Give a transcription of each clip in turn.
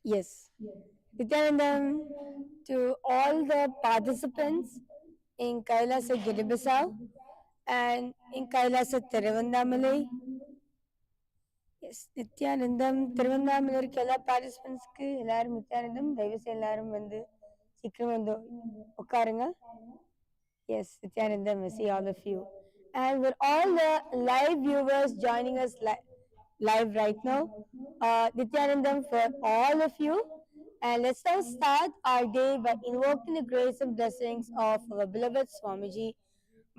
Yes. Nithyanandam to all the participants in Kailasa Giribasau and in Kailasa Thiruvannamalai. Yes, Nithyanandam Thiruvannamalai இருக்க எல்லா பார்ட்டிசிபென்ட்ஸ்க்கு எல்லாரும் நித்யானந்தம் தயவு செய்து எல்லாரும் வந்து சீக்கிரம் வந்து உட்காருங்க. Yes, Nithyanandam, I see all of you. And with all the live viewers joining us live right now, Nithyanandam for all of you. And let's now start our day by invoking the grace and blessings of our beloved Swamiji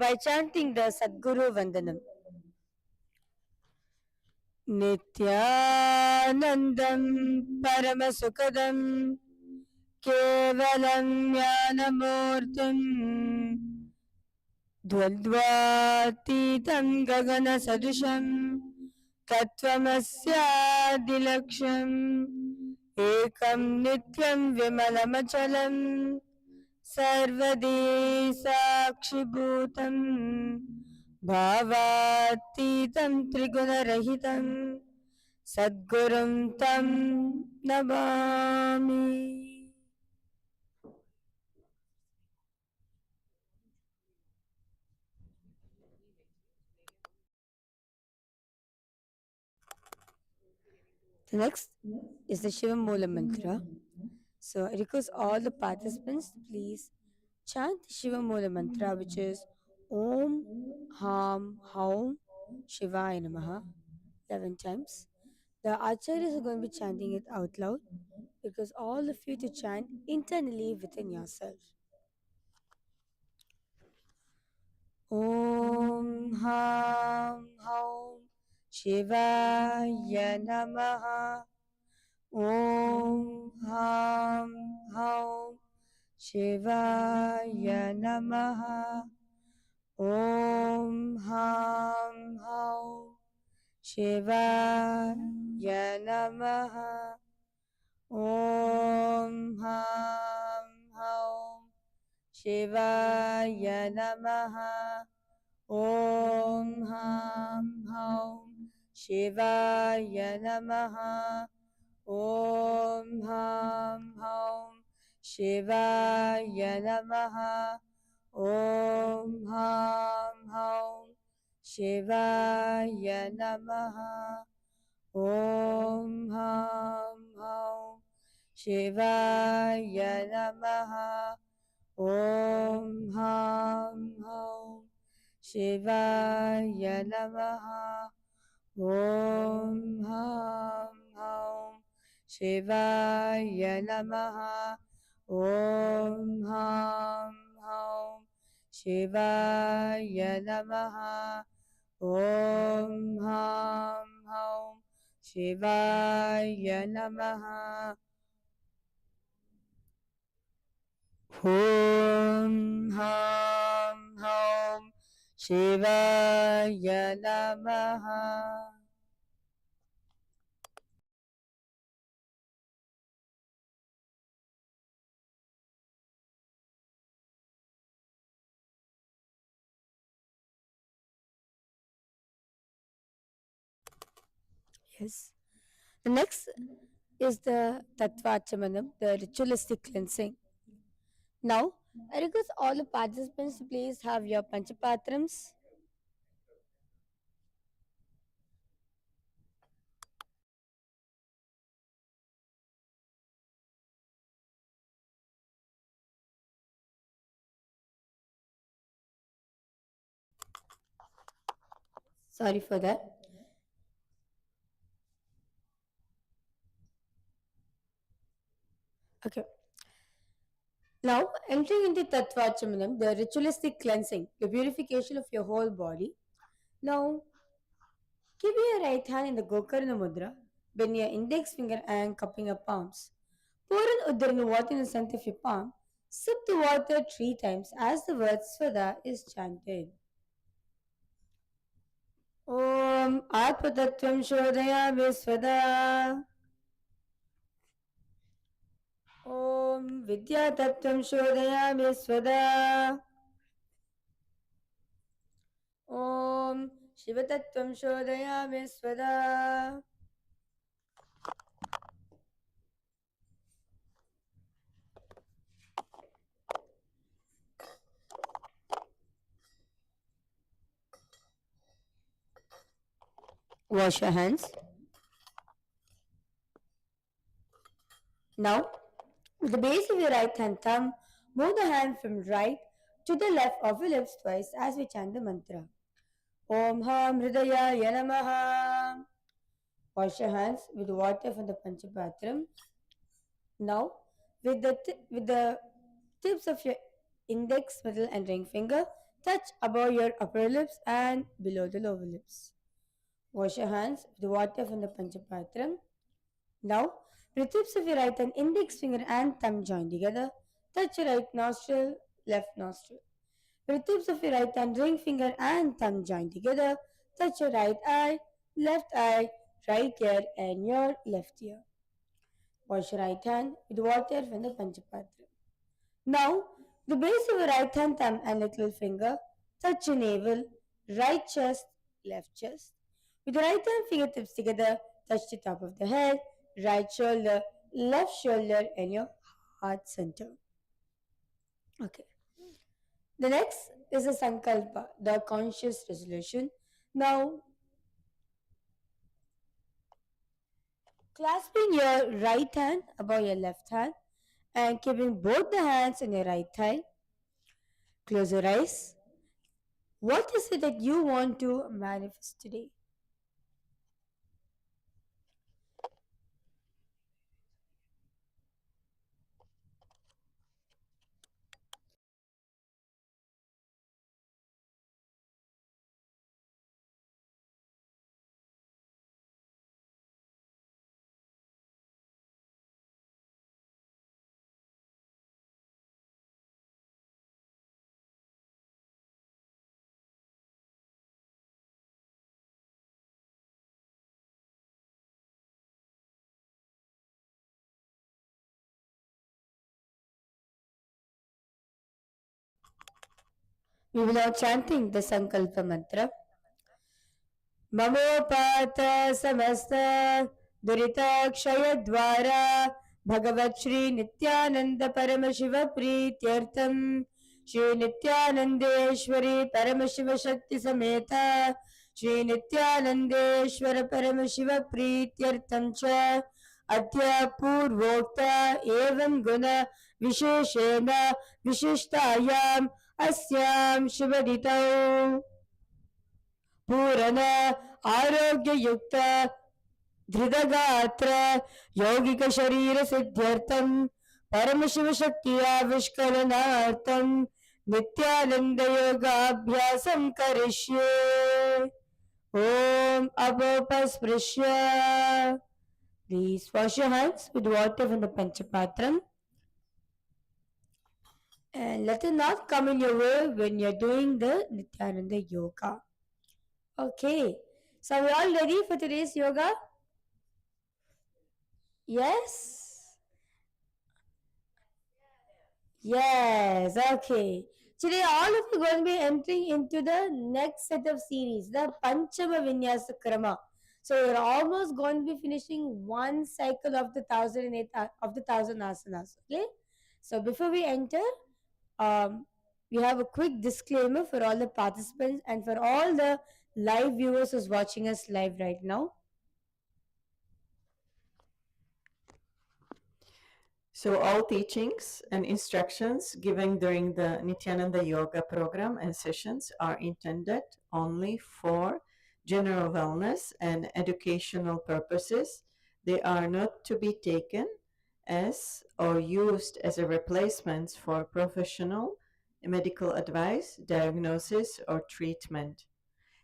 by chanting the Sadguru Vandanam. Nithyanandam Paramasukadam Kevalam Jnanamurtim Dvadvatitam Gagana Sadusham Tatvamasyadilaksham Ekam Nityam Vimalamachalam Sarvadi Sakshibhutam Bhavatitam Trigunarahitam Sadgurum Tam Namami. The next is the Shiva Mula Mantra. So I request all the participants to please chant the Shiva Mula Mantra, which is Om Ham Haum Shivaya Namaha 11 times. The acharyas are going to be chanting it out loud because all of you to chant internally within yourself. Om Ham Haum Shivaya Namaha. Om Ham Haum Shivaya Namaha. Om Ham Haum Shivaya Namaha. Om Ham Haum Shivaya Namaha. Om Ham Haum Shivaya Namaha. Om Ham Haum Shivaya Namaha. Om Ham Haum Shivaya Namaha. Om Ham Haum Shivaya Namaha. Om Ham Haum Shivaya Namaha. Om Ham Haum Shivaya Namaha. Om Ham Haum Shivaya Namaha. Om Ham Haum Shivaya Namaha. Om Ham Haum Shivaya Namaha. Yes. The next is the Tattvachamanam, the ritualistic cleansing. Now, I request all the participants to please have your Panchapatrams. Sorry for that. Okay. Now, entering into Tattvachamanam, the ritualistic cleansing, the purification of your whole body. Now, keep your right hand in the Gokarna Mudra, bend your index finger and cupping your palms. Pour in Uddharana water in the center of your palm. Sip the water 3 times as the word Svada is chanted. Om Atmatattvam Shodhayami Svada. Om Vidyatattvam Shodhayami Svada. Om Shivatattvam Shodhayami Svada. Wash your hands. Now, with the base of your right hand thumb, move the hand from right to the left of your lips twice as we chant the mantra. Om Ham Hridayaya Namaha. Wash your hands with water from the Panchapatram. Now, with the tips of your index, middle, and ring finger, touch above your upper lips and below the lower lips. Wash your hands with water from the Panchapatram. Now, with the tips of your right hand, index finger, and thumb join together. Touch your right nostril, left nostril. With the tips of your right hand, ring finger, and thumb join together. Touch your right eye, right ear, and your left ear. Wash your right hand with water from the Panchapatra. Now, the base of your right hand thumb and little finger touch your navel, right chest, left chest. With the right hand fingertips together, touch the top of the head, right shoulder, left shoulder, and your heart center. Okay. The next is a Sankalpa, the conscious resolution. Now, clasping your right hand above your left hand and keeping both the hands on your right thigh, close your eyes. What is it that you want to manifest today? We will now chanting the Sankalpa mantra. ममोपात समस्त दुरिताक्षय द्वारा भगवत श्री नित्यानंद परम शिव प्रीत्यर्थम श्री नित्यानंदेश्वरी परम शिव शक्ति समेत श्री नित्यानंदेश्वर परम शिव प्रीत्यर्थम च अद्य पूर्वोक्त एवं गुण विशेषेण विशिष्टायाम अस्याम शुभदितौ पूर्ण आरोग्ययुक्त धृतगात्र यौगिक शरीर सिद्ध्यर्थम परम शिव शक्ति आविष्करणार्थम नित्यानंद योगाभ्यासं करिष्ये ओम अपोपस्पृश्य. Please wash your hands with water from the Panchapatram and let it not come in your way when you're doing the Nithyananda Yoga. Okay, so are we all ready for today's yoga? Yes? Yes, okay. Today all of you are going to be entering into the next set of series, the Panchama Vinyasa Krama. So you're almost going to be finishing one cycle of the 1008 of the 1000 asanas. Okay? So before we enter, we have a quick disclaimer for all the participants and for all the live viewers who's watching us live right now. So all teachings and instructions given during the Nithyananda Yoga program and sessions are intended only for general wellness and educational purposes. They are not to be taken as or used as a replacement for professional medical advice, diagnosis, or treatment.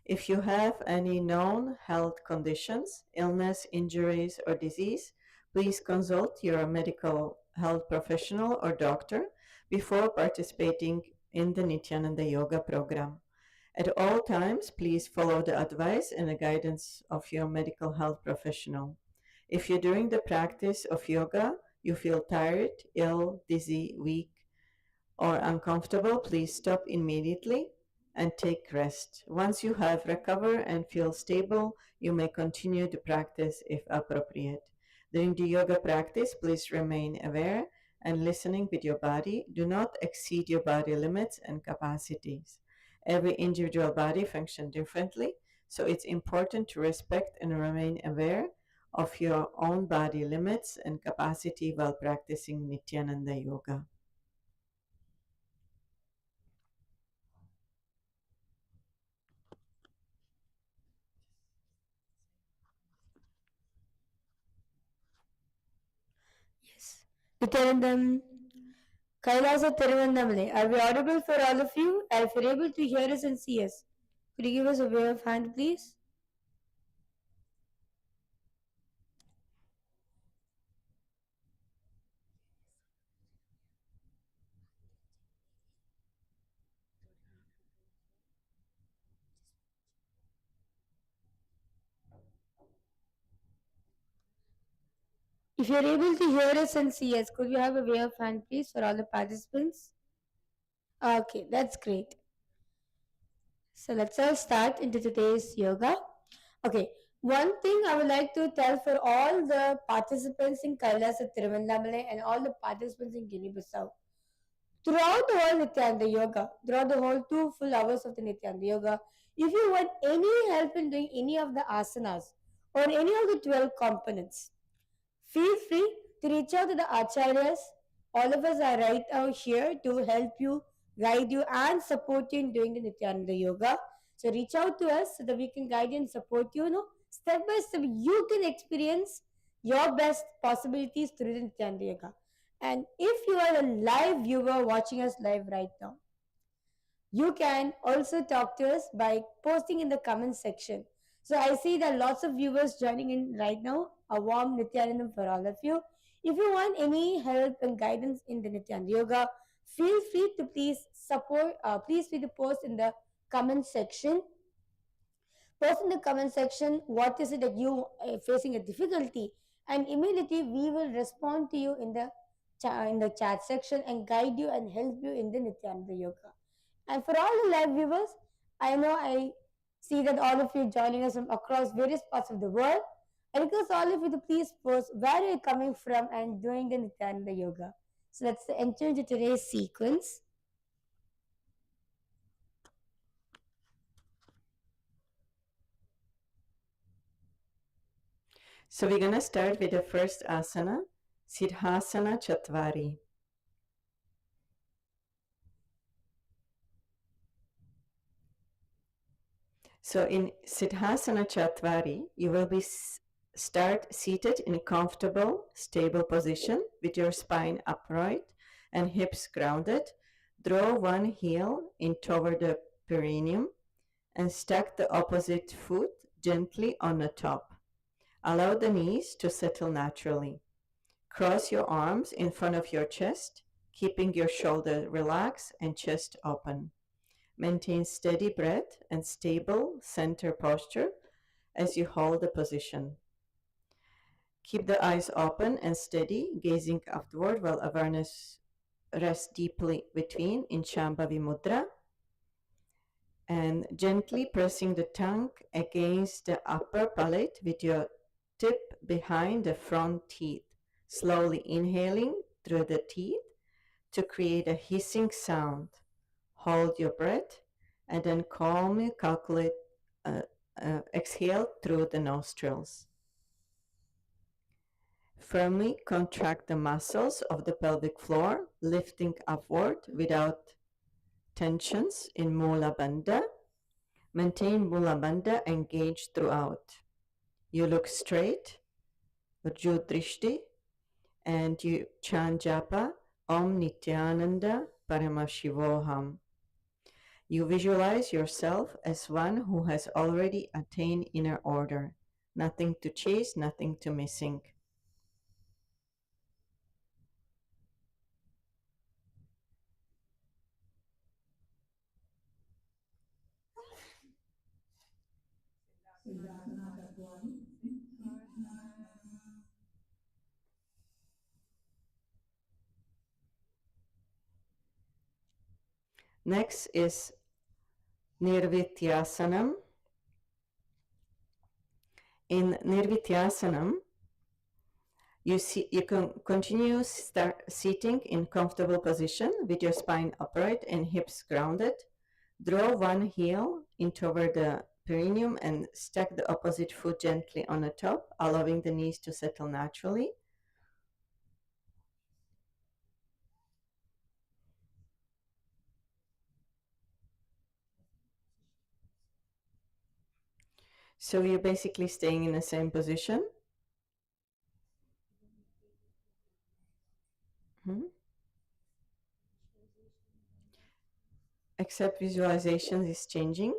If you have any known health conditions, illness, injuries, or disease, please consult your medical health professional or doctor before participating in the Nithyananda Yoga program. At all times, please follow the advice and the guidance of your medical health professional. If you during the practice of yoga you feel tired, ill, dizzy, weak, or uncomfortable, please stop immediately and take rest. Once you have recovered and feel stable, you may continue to practice if appropriate. During the yoga practice, please remain aware and listening with your body. Do not exceed your body limits and capacities. Every individual body functions differently, So it's important to respect and remain aware of your own body limits and capacity while practicing Nithyananda Yoga. Yes. Nityanandam, Kailasa Tiruvannamale. Are we audible for all of you? And if you're able to hear us and see us, could you give us a wave of hand, please? If you're able to hear us and see us, could you have a wave of hand, please, for all the participants? Okay, that's great. So let's all start into today's yoga. Okay, one thing I would like to tell for all the participants in Kailasa Tiruvannamale and all the participants in Guinea-Bissau, throughout the whole Nithyananda Yoga, throughout the whole 2 full hours of the Nithyananda Yoga, if you want any help in doing any of the asanas or any of the 12 components, feel free to reach out to the acharyas. All of us are right out here to help you, guide you, and support you in doing the Nithyananda Yoga. So reach out to us so that we can guide you and support you. Step by step, you can experience your best possibilities through the Nithyananda Yoga. And if you are a live viewer watching us live right now, you can also talk to us by posting in the comment section. So I see that lots of viewers joining in right now. A warm Nithyanandam for all of you. If you want any help and guidance in the Nithyananda Yoga, feel free to please free to post in the comment section. Post in the comment section what is it that you are facing a difficulty, and immediately we will respond to you in the chat section and guide you and help you in the Nithyananda Yoga. And for all the live viewers, I see that all of you joining us from across various parts of the world. I request all of you to please post where you're coming from and doing the Nithyananda Yoga. So let's enter into today's sequence. So we're going to start with the first asana, Siddhasana Chatvari. So in Siddhasana Chatvari, you will be start seated in a comfortable, stable position with your spine upright and hips grounded. Draw one heel in toward the perineum and stack the opposite foot gently on the top. Allow the knees to settle naturally. Cross your arms in front of your chest, keeping your shoulder relaxed and chest open. Maintain steady breath and stable center posture as you hold the position. Keep the eyes open and steady, gazing upward while awareness rests deeply between in Shambhavi Mudra, and gently pressing the tongue against the upper palate with your tip behind the front teeth. Slowly inhaling through the teeth to create a hissing sound. Hold your breath and then calmly exhale through the nostrils. Firmly contract the muscles of the pelvic floor, lifting upward without tensions in Mula Bandha. Maintain Mula Bandha engaged throughout. You look straight, Rjudrishti, and you chant japa Om Nithyananda Paramashivoham. You visualize yourself as one who has already attained inner order. Nothing to chase, nothing to missing. Next is Nirvityasanam. In Nirvityasanam, you can continue sitting in comfortable position with your spine upright and hips grounded. Draw one heel in toward the perineum and stack the opposite foot gently on the top, allowing the knees to settle naturally. So you're basically staying in the same position. Except visualization is changing.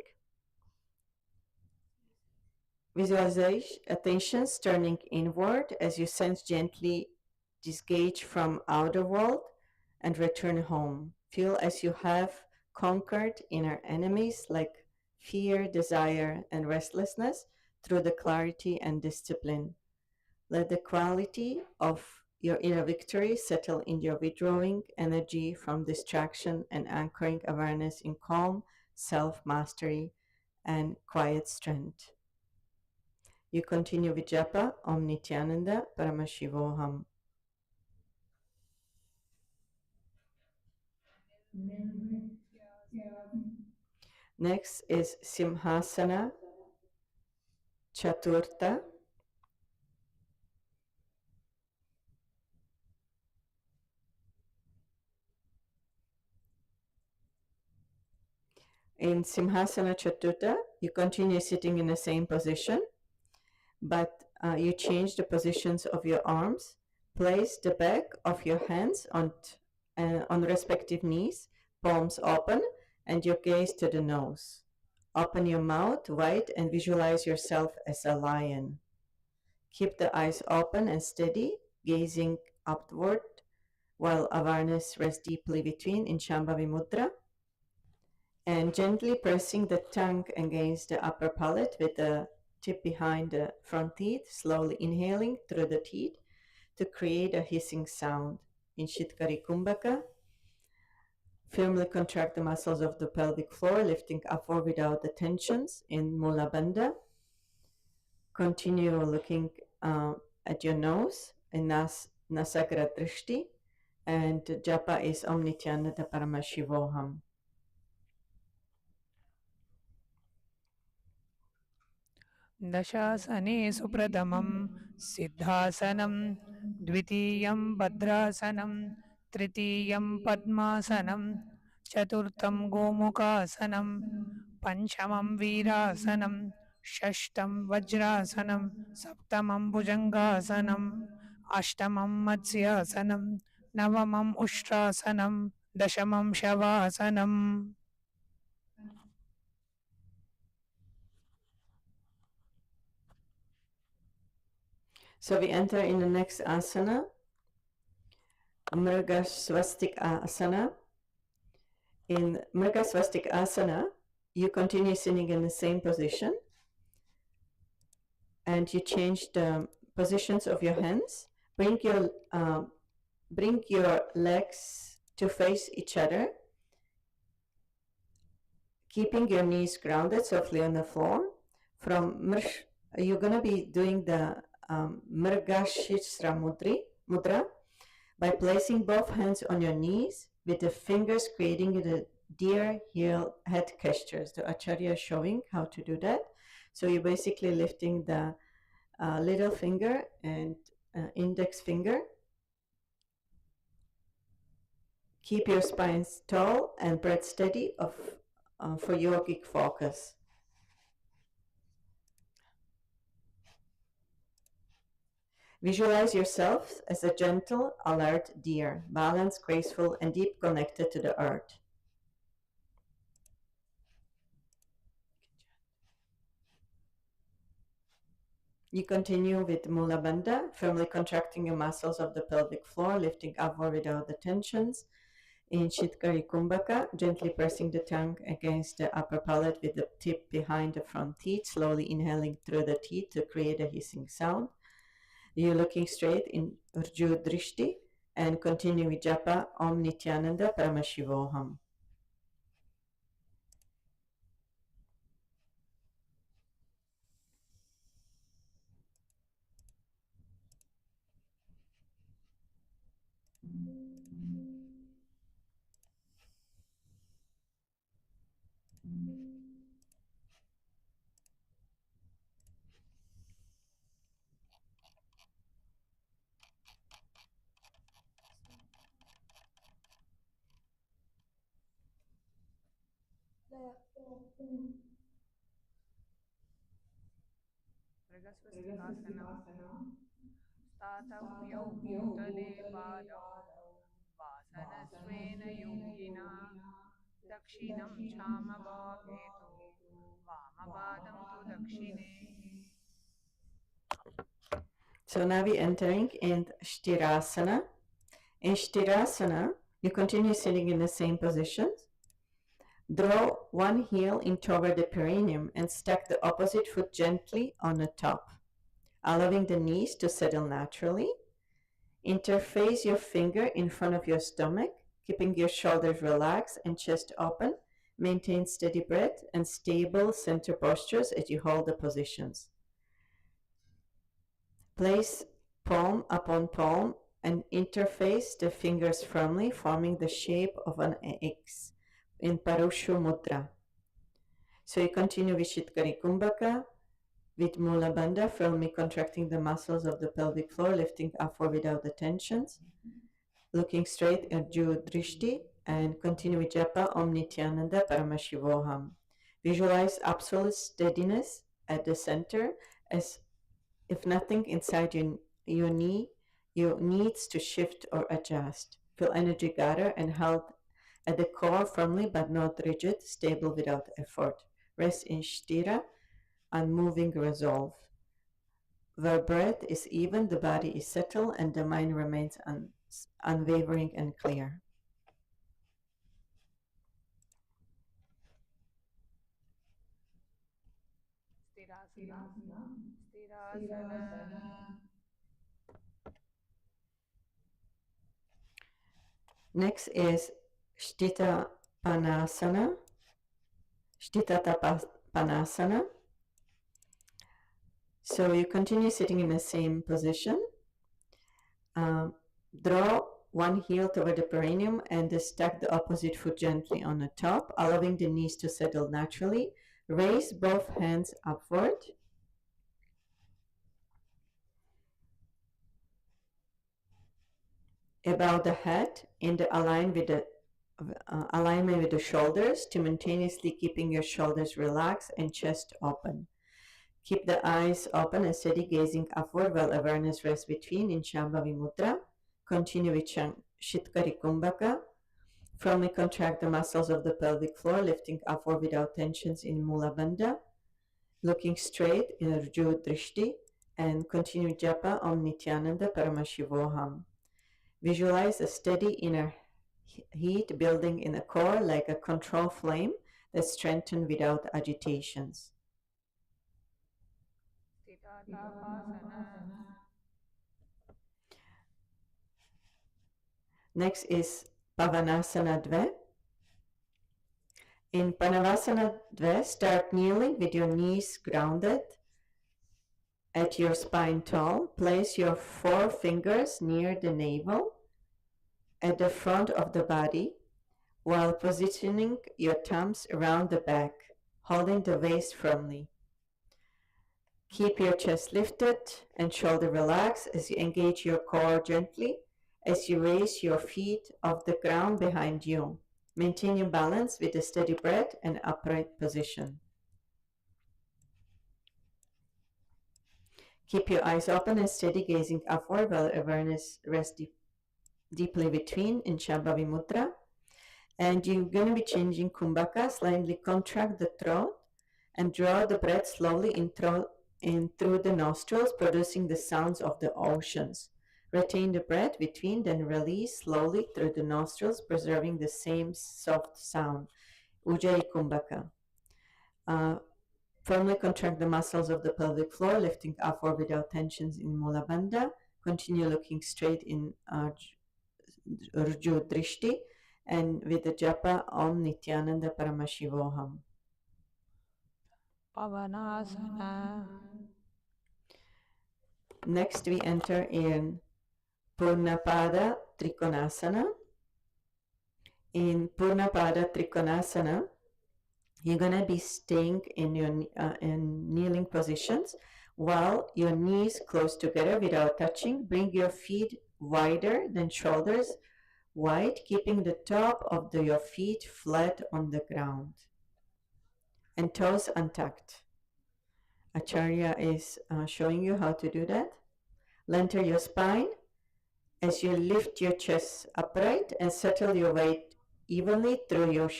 Visualization, attention's turning inward as you sense gently disengage from outer world and return home. Feel as you have conquered inner enemies like fear, desire, and restlessness through the clarity and discipline. Let the quality of your inner victory settle in your withdrawing energy from distraction and anchoring awareness in calm, self mastery, and quiet strength. You continue with japa Om Nithyananda Paramashivoham. Next is Simhasana Chaturtha. In Simhasana Chaturtha, you continue sitting in the same position, but you change the positions of your arms. Place the back of your hands on respective knees, palms open, and your gaze to the nose. Open your mouth wide and visualize yourself as a lion. Keep the eyes open and steady, gazing upward while awareness rests deeply between in Shambhavi Mudra, and gently pressing the tongue against the upper palate with the tip behind the front teeth, slowly inhaling through the teeth to create a hissing sound. In Shitkari Kumbhaka, firmly contract the muscles of the pelvic floor, lifting upward without the tensions. In Mula Bandha, continue looking at your nose in Nasagra Drishti, and japa is Om Nithyananda Paramashivoham. दशासने सुप्रथमं सिद्धासनं द्वितीयं भद्रासनं तृतीयं पद्मासनं चतुर्थं गोमुखासनं पंचमं वीरासनं षष्ठं वज्रासनं सप्तमं भुजंगासनं अष्टमं मत्स्यासनं नवमं उष्ट्रासनं दशमं शवासनं. So we enter in the next asana, Mrga Swastik Asana. In Mrga Swastik Asana, you continue sitting in the same position and you change the positions of your hands. Bring your legs to face each other, keeping your knees grounded softly on the floor. From you're going to be doing the Mrgashitra Mudra by placing both hands on your knees with the fingers creating the deer heel head gestures. The Acharya is showing how to do that. So you're basically lifting the little finger and index finger. Keep your spine tall and breath steady for yogic focus. Visualize yourself as a gentle, alert deer, balanced, graceful, and deep connected to the earth. You continue with Mula Bandha, firmly contracting your muscles of the pelvic floor, lifting upward without the tensions. In Shitkari Kumbhaka, gently pressing the tongue against the upper palate with the tip behind the front teeth, slowly inhaling through the teeth to create a hissing sound. You're looking straight in Urju Drishti and continue with japa Om Nithyananda Paramashivoham. मृगस्वस्तिकासनं स्थातव्यौ भूतले पादौ वासनस्वेन योगिना दक्षिणं क्षामभागे तु वामपादं तु दक्षिणे. So now we're entering in Shtirasana. In Shtirasana, you continue sitting in the same position. Draw one heel in toward the perineum and stack the opposite foot gently on the top, allowing the knees to settle naturally. Interface your finger in front of your stomach, keeping your shoulders relaxed and chest open. Maintain steady breath and stable center postures as you hold the positions. Place palm upon palm and interface the fingers firmly, forming the shape of an X in Parushu Mudra. So you continue with Shitkari Kumbhaka, with Mula Bandha, firmly contracting the muscles of the pelvic floor, lifting upward without the tensions, looking straight at Ju Drishti, and continue with Japa Om Nithyananda Paramashivoham. Visualize absolute steadiness at the center, as if nothing inside your knee needs to shift or adjust. Feel energy gather and held at the core firmly but not rigid, stable without effort. Rest in Shtira, unmoving resolve. Where breath is even, the body is settled, and the mind remains unwavering and clear. Stirasana. Next is Shtita Panasana. Panasana. So you continue sitting in the same position. Draw one heel toward the perineum and stack the opposite foot gently on the top, allowing the knees to settle naturally. Raise both hands upward. About the head in the alignment with the shoulders, simultaneously keeping your shoulders relaxed and chest open. Keep the eyes open and steady, gazing upward while awareness rests between in Shambhavi Mudra. Continue with Shitkari Kumbhaka. Firmly contract the muscles of the pelvic floor, lifting upward without tensions in Mula Bandha. Looking straight in Rju Drishti, and continue Japa Om Nithyananda Paramashivoham. Visualize a steady inner heat building in the core like a control flame that's strengthened without agitations. Next is Pavanasana Dve. In Panavasana Dve, start kneeling with your knees grounded at your spine tall. Place your four fingers near the navel at the front of the body while positioning your thumbs around the back, holding the waist firmly. Keep your chest lifted and shoulder relaxed as you engage your core gently as you raise your feet off the ground behind you. Maintain your balance with a steady breath and upright position. Keep your eyes open and steady, gazing upward while awareness rests deeply between in Shambhavi Mudra. And you're going to be changing Kumbhaka. Slightly contract the throat and draw the breath slowly in through the nostrils, producing the sounds of the oceans. Retain the breath between, then release slowly through the nostrils, preserving the same soft sound. Ujjayi Kumbhaka. Firmly contract the muscles of the pelvic floor, lifting upward without tensions in Mula Bandha. Continue looking straight in Rju Drishti and with the japa Om Nithyananda Paramashivoham. Pavanasana. Next we enter in Purnapada Trikonasana. In Purnapada Trikonasana, you're going to be staying in your in kneeling positions while your knees close together without touching. Bring your feet wider than shoulders wide, keeping the top of your feet flat on the ground. and toes untucked. Acharya is showing you how to do that. Lengthen your spine as you lift your chest upright and settle your weight evenly through your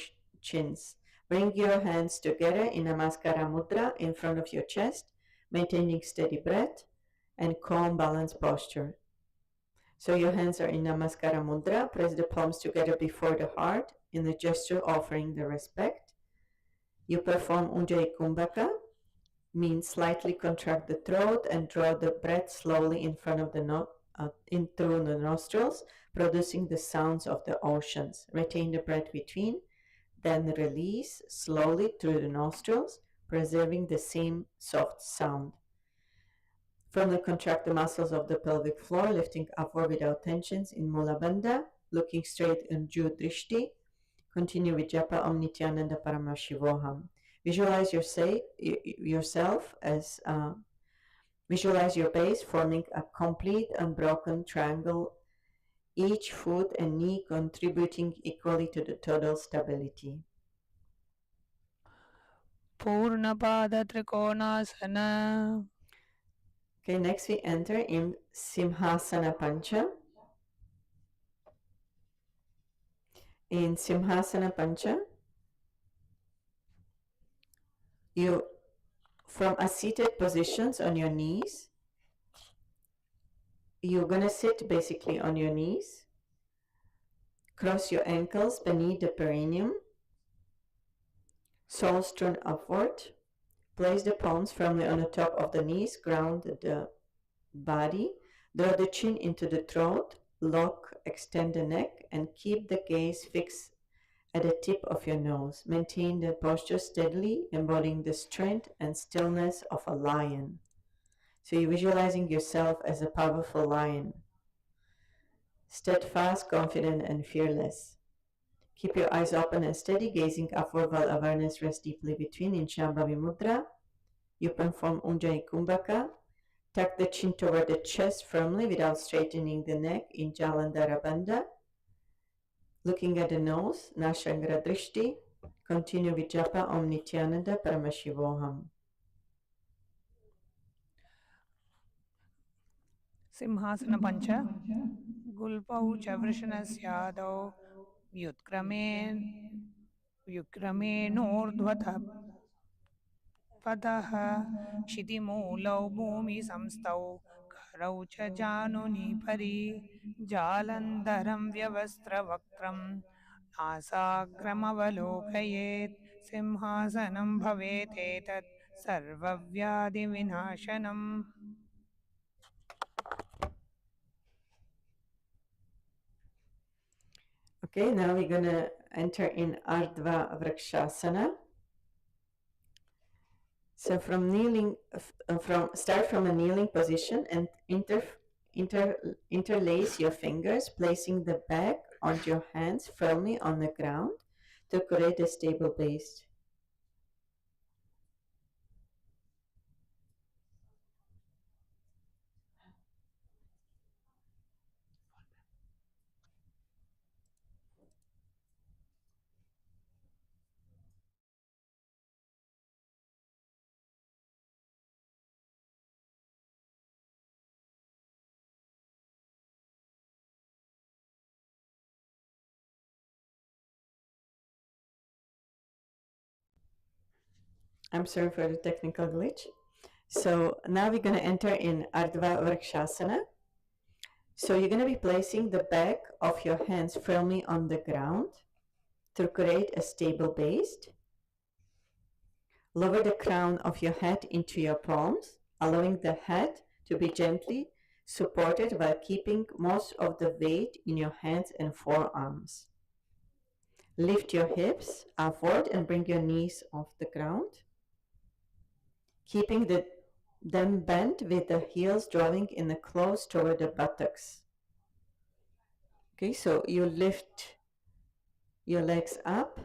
chins. Bring your hands together in Namaskara Mudra in front of your chest, maintaining steady breath and calm, balanced posture. So your hands are in Namaskara Mudra. Press the palms together before the heart in the gesture offering the respect. You perform Ujjayi Kumbhaka, means slightly contract the throat and draw the breath slowly in front of the in through the nostrils, producing the sounds of the oceans. Retain the breath between, then release slowly through the nostrils, preserving the same soft sound. Firmly contract the muscles of the pelvic floor, lifting upward without tensions in Mula Bandha, looking straight in Ju Drishti. Continue with Japa Om Nithyananda Paramashivoham. Visualize yourself as visualize your base forming a complete unbroken triangle, each foot and knee contributing equally to the total stability. Purnapada Trikonasana. Okay, next we enter in Simhasana Pancha. In Simhasana Pancha, you from a seated positions on your knees, you're gonna sit basically on your knees. Cross your ankles beneath the perineum. Soles turn upward. Place the palms firmly on the top of the knees. Ground the body. Draw the chin into the throat. Lock, extend the neck, and keep the gaze fixed at the tip of your nose. Maintain the posture steadily, embodying the strength and stillness of a lion. So you're visualizing yourself as a powerful lion. Steadfast, confident, and fearless. Keep your eyes open and steady, gazing upward while awareness rests deeply between in Shambhavi Mudra. You perform Ujjayi Kumbhaka. Tuck the chin toward the chest firmly without straightening the neck in Jalandhara Bandha. Looking at the nose, Nashangra Drishti. Continue with Japa Om Nithyananda Paramashivoham. Simhasana Pancha. Gulpau Chavrishanasyadau. Vyukramen पदः क्षितिमूलौ भूमिसंस्थौ करौ च जानुनिपरि जालन्धरं व्यवस्त्रवक्त्रं नासाग्रमवलोकयेत् सिंहासनं भवेतेतत् सर्वव्याधिविनाशनम्. Okay, now we're going to enter in Ardhva Vrikshasana. So start from a kneeling position and interlace your fingers, placing the back of your hands firmly on the ground to create a stable base. I'm sorry for the technical glitch. So now we're going to enter in Ardhva Vrikshasana. So you're going to be placing the back of your hands firmly on the ground to create a stable base. Lower the crown of your head into your palms, allowing the head to be gently supported while keeping most of the weight in your hands and forearms. Lift your hips upward and bring your knees off the ground, keeping them bent with the heels drawing in the close toward the buttocks. Okay, so you lift your legs up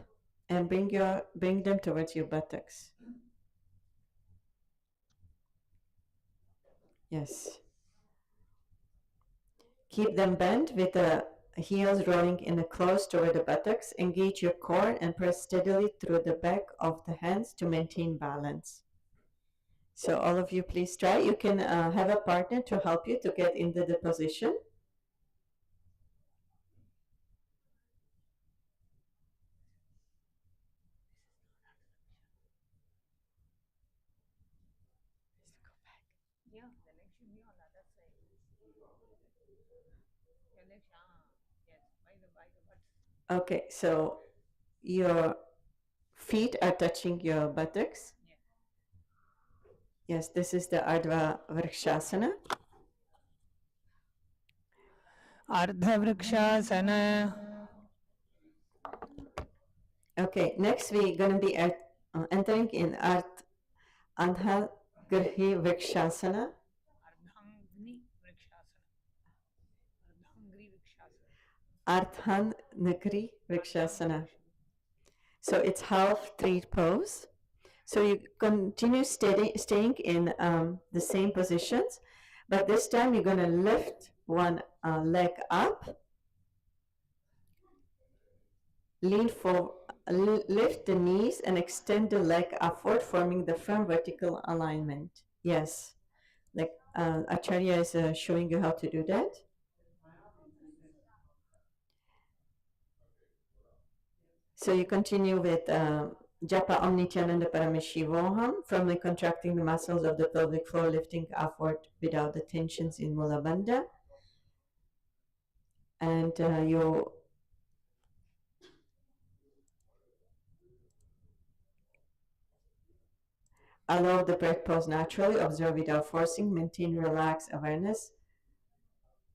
and bring them towards your buttocks. Yes. Keep them bent with the heels rolling in a close toward the buttocks. Engage your core and press steadily through the back of the hands to maintain balance. So all of you, please try. You can have a partner to help you to get into the position. Yeah, the leg should be on the other side. Your leg, yes, by the butt. Okay, so your feet are touching your buttocks. Yeah. Yes, this is the Ardha Vrikshasana. Ardha Vrikshasana. Okay, next we're going to be entering in Ardha Grihi Vrikshasana. Ardhangri Vrikshasana. Ardhangri Vrikshasana. Ardhanagri Vrikshasana. So it's half tree pose. So you continue staying in the same positions, but this time you're going to lift one leg up, lift the knees and extend the leg upward, forming the firm vertical alignment. Yes, like Acharya is showing you how to do that. So you continue with Japa Om Nithyananda Paramashivoham, firmly contracting the muscles of the pelvic floor, lifting upward without the tensions in Mula Bandha. And you allow the breath pause naturally, observe without forcing, maintain relaxed awareness.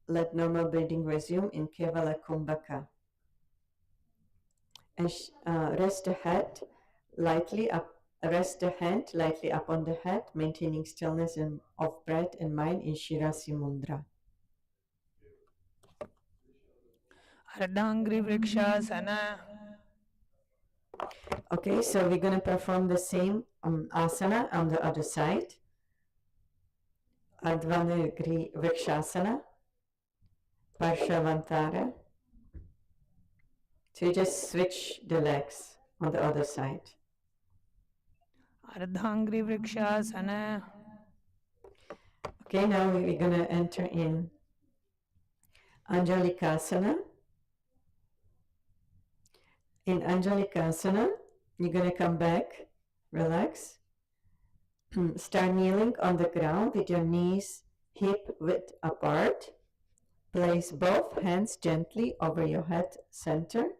Let normal breathing resume in Kevala Kumbhaka. And rest the head lightly up. Rest the hand lightly up on the head, maintaining stillness of breath and mind in Shirasi Mudra. Ardhangri Vrikshasana. Okay, so we're going to perform the same asana on the other side. Ardhanagri Vrikshasana, Parshavantara. So you just switch the legs on the other side. Ardhangri Vrikshasana. Okay, now we're going to enter in Anjalikasana. In Anjalikasana, you're going to come back, relax. Start kneeling on the ground with your knees hip width apart. Place both hands gently over your head center,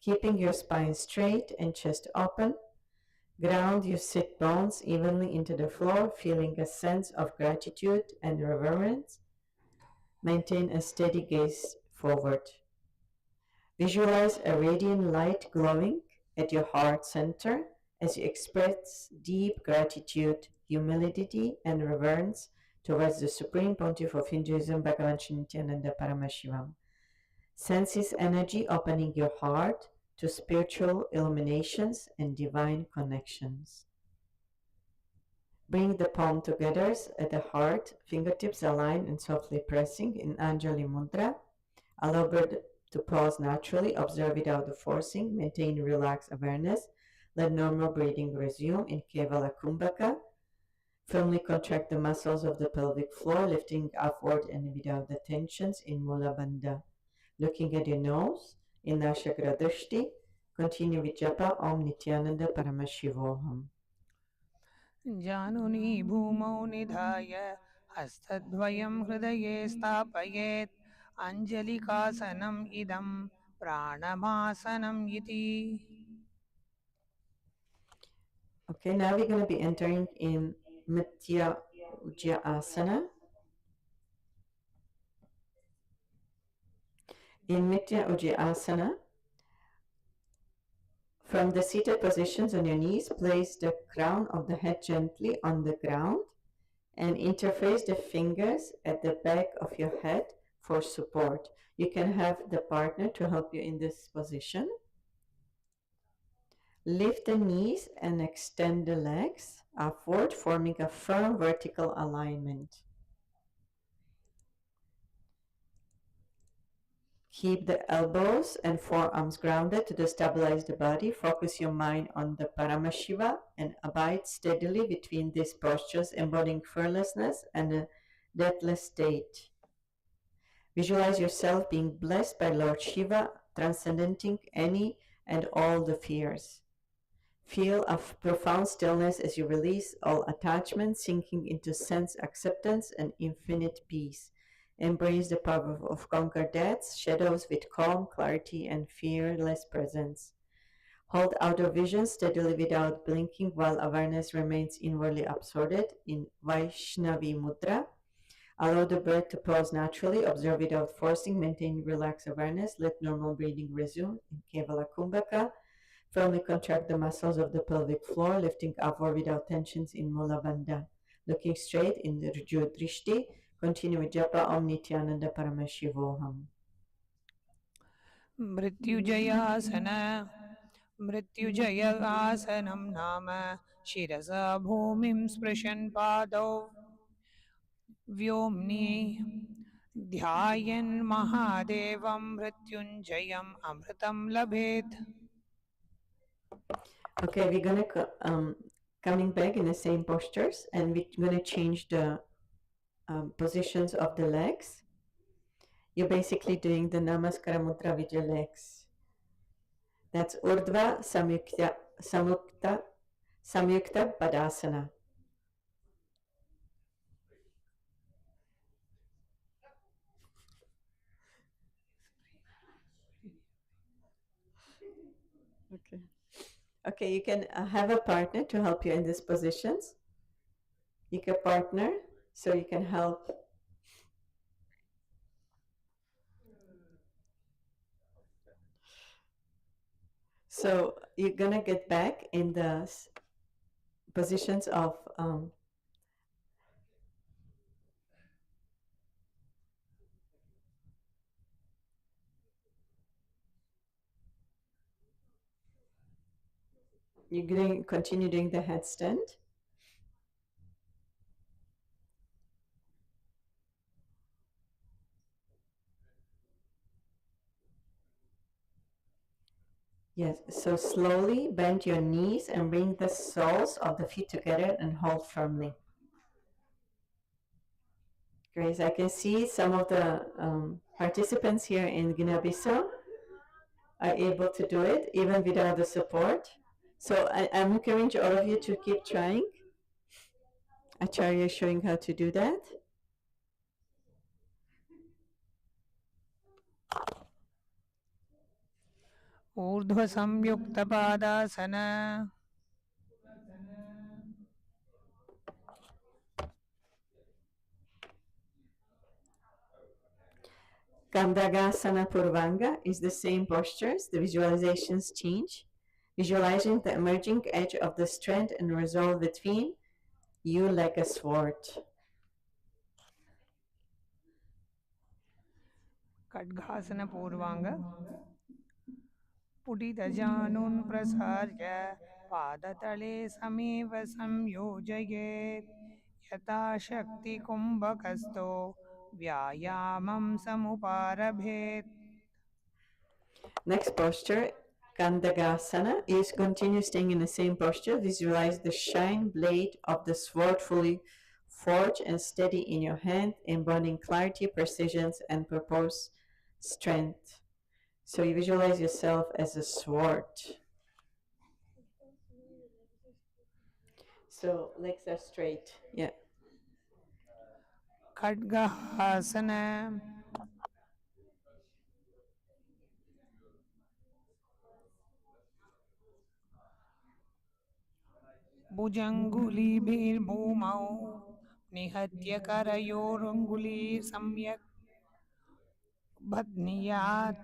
keeping your spine straight and chest open. Ground your sit bones evenly into the floor, feeling a sense of gratitude and reverence. Maintain a steady gaze forward. Visualize a radiant light glowing at your heart center as you express deep gratitude, humility, and reverence towards the Supreme Pontiff of Hinduism, Bhagavan Sri Nithyananda Paramashiva. Sense his energy opening your heart to spiritual illuminations and divine connections. Bring the palm together at the heart, fingertips aligned and softly pressing in Anjali Mudra. Allow breath to pause naturally, observe without the forcing, maintain relaxed awareness. Let normal breathing resume in Kevala Kumbhaka. Firmly contract the muscles of the pelvic floor, lifting upward and without the tensions in Mula Bandha. Looking at your nose in Nashakra Drishti, continue with Japa Om Nithyananda Paramashivoham. Januni bhumau nidhaya hastadvayam hridaye sthapayeet Anjalikasanam idam pranamasanam iti. Okay, now we're going to be entering in Mithya Ujjayasana. In Mithya Ujjayasana, from the seated positions on your knees, place the crown of the head gently on the ground and interface the fingers at the back of your head for support. You can have the partner to help you in this position. Lift the knees and extend the legs upward, forming a firm vertical alignment. Keep the elbows and forearms grounded to stabilize the body. Focus your mind on the Paramashiva and abide steadily between these postures, embodying fearlessness and a deathless state. Visualize yourself being blessed by Lord Shiva, transcending any and all the fears. Feel a profound stillness as you release all attachment, sinking into sense acceptance and infinite peace. Embrace the power of conquer death's shadows with calm, clarity, and fearless presence. Hold outer vision steadily without blinking while awareness remains inwardly absorbed in Vaishnavi Mudra. Allow the breath to pause naturally, observe without forcing, maintain relaxed awareness, let normal breathing resume in Kevala Kumbhaka. Firmly contract the muscles of the pelvic floor, lifting upward without tensions in Mula Bandha. Looking straight in the Rju Drishti, continue with Japa Om Nithyananda Paramashivoham. मृत्युजयासन मृत्युजयासनं नाम शिरसा भूमिं स्पृशन् पादौ व्योम्नि ध्यायन् महादेवं मृत्युञ्जयम् अमृतं लभेत्. Okay, we're gonna coming back in the same postures, and we're gonna change the positions of the legs. You're basically doing the Namaskara Mudra with your legs. That's Urdhva Samyukta Padasana. Okay. Okay, you can have a partner to help you in these positions. You can partner so you can help. So you're gonna get back in the positions of you're going to continue doing the headstand. Yes, so slowly bend your knees and bring the soles of the feet together and hold firmly. Grace, I can see some of the participants here in Guinea-Bissau are able to do it even without the support. So I'm encouraging all of you to keep trying. Acharya is showing how to do that. ऊर्ध्वसंयुक्तपादासन Kandagasana Purvanga is the same postures, the visualizations change. Visualizing the emerging edge of the strength and resolve between you like a sword. खड्गासन पूर्वांग पुटितजानुन् प्रसार्य पादतले समेव संयोजयेत् यथा शक्तिकुम्भकस्थो व्यायामं समुपारभेत्. Next posture, Kandagasana, is continue staying in the same posture. Visualize the shine blade of the sword fully forged and steady in your hand, embodying clarity, precision, and purpose, strength. So you visualize yourself as a sword. So legs are straight. Yeah. खड्गासन भुजङ्गुलिभिर्भूमौ निहत्य करयोरङ्गुलीः सम्यक् बध्नीयात्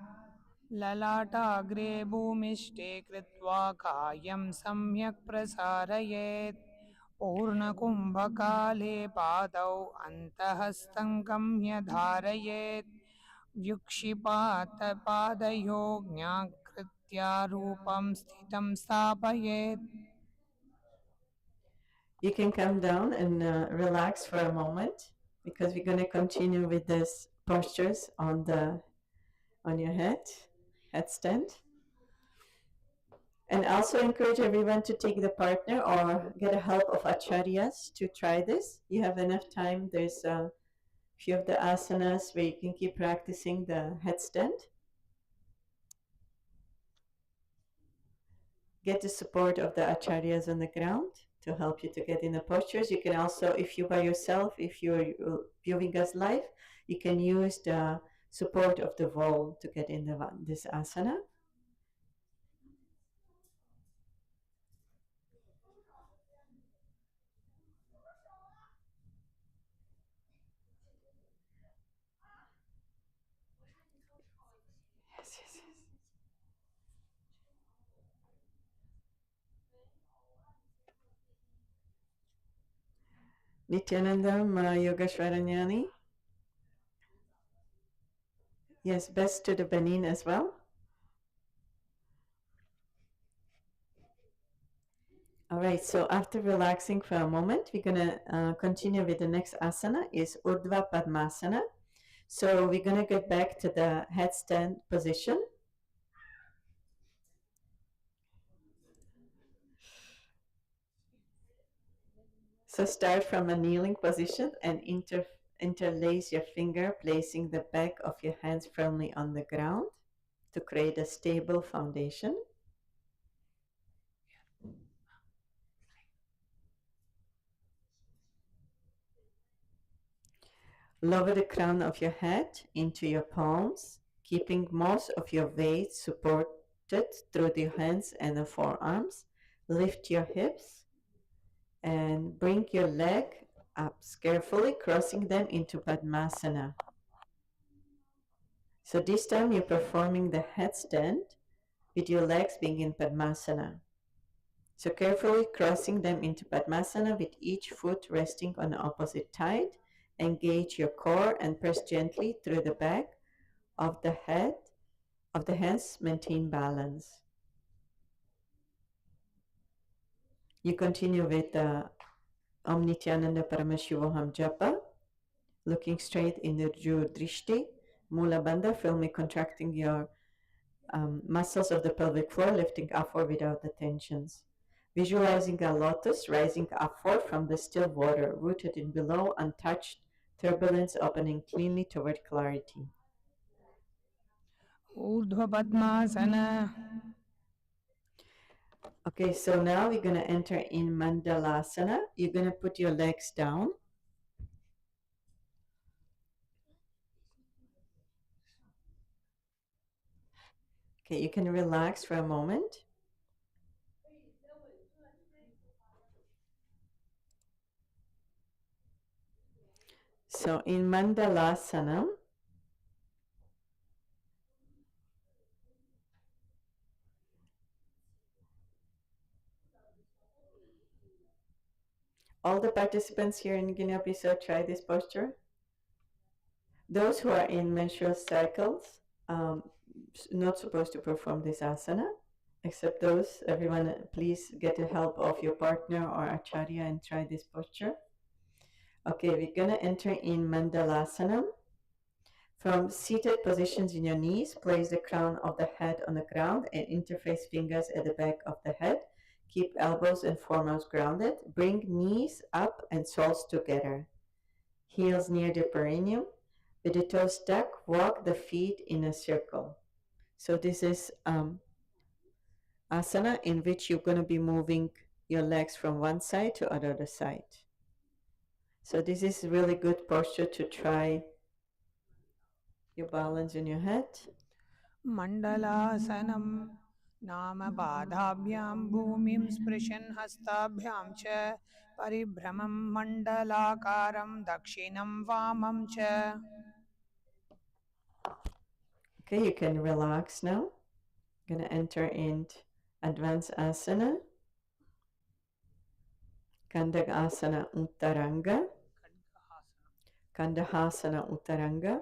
ललाटाग्रे भूमिष्ठे कृत्वा कायं सम्यक् प्रसारयेत्. पूर्णकुम्भकाले पादौ अन्तःस्थं गम्य धारयेत्. व्युक्षिपातपादयोः रूपं स्थितं स्थापयेत्. You can come down and relax for a moment because we're going to continue with these postures on the on your headstand. And also encourage everyone to take the partner or get a help of acharyas to try this. You have enough time. There's a few of the asanas where you can keep practicing the headstand. Get the support of the acharyas on the ground to help you to get in the postures. You can also, if you're by yourself, if you're viewing us live, you can use the support of the wall to get in this asana. Yes, yes, yes. Nithyanandam Yogeshwaranyani. Yes, best to the Benin as well. All right, so after relaxing for a moment, we're gonna continue with the next asana is Urdhva Padmasana. So we're gonna get back to the headstand position. So start from a kneeling position and interlace your finger, placing the back of your hands firmly on the ground to create a stable foundation. Lower the crown of your head into your palms, keeping most of your weight supported through the hands and the forearms. Lift your hips and bring your leg up carefully, crossing them into Padmasana. So this time you're performing the headstand with your legs being in Padmasana. So carefully crossing them into Padmasana with each foot resting on the opposite side. Engage your core and press gently through the back of the head, of the hands, maintain balance. You continue with the Om Nithyananda Paramashivoham Japa, looking straight in the Jur Drishti, Mula Bandha, firmly contracting your muscles of the pelvic floor, lifting upward without the tensions. Visualizing a lotus rising upward from the still water, rooted in below, untouched turbulence, opening cleanly toward clarity. Urdhva Padmasana. Okay, so now we're going to enter in Mandalasana. You're going to put your legs down. Okay, you can relax for a moment. So in Mandalasana, all the participants here in Guinea-Bissau try this posture. Those who are in menstrual cycles, not supposed to perform this asana, except those, everyone, please get the help of your partner or acharya and try this posture. Okay, we're gonna enter in Mandalasana. From seated positions in your knees, place the crown of the head on the ground and interface fingers at the back of the head. Keep elbows and forearms grounded. Bring knees up and soles together. Heels near the perineum. With the toes stuck, walk the feet in a circle. So this is asana in which you're going to be moving your legs from one side to other side. So this is really good posture to try your balance in your head. Mandalasanam Nama Padabhyam Bhumim Sprishan Hastabhyam Cha Paribhramam Mandalakaram Dakshinam Vamam Cha. Okay, you can relax now. Gonna enter into Advanced Asana, Kandakasana Uttaranga, Kandahasana Uttaranga.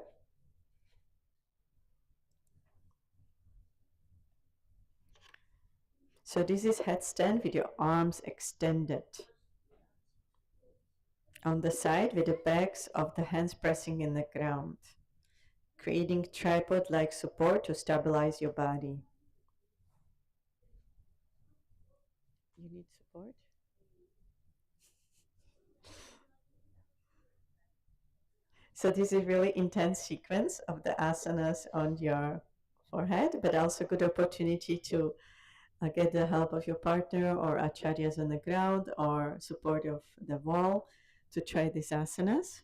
So this is headstand with your arms extended. On the side with the backs of the hands pressing in the ground. creating tripod-like support to stabilize your body. You need support? So this is really intense sequence of the asanas on your forehead, but also good opportunity to get the help of your partner or acharyas on the ground or support of the wall to try these asanas.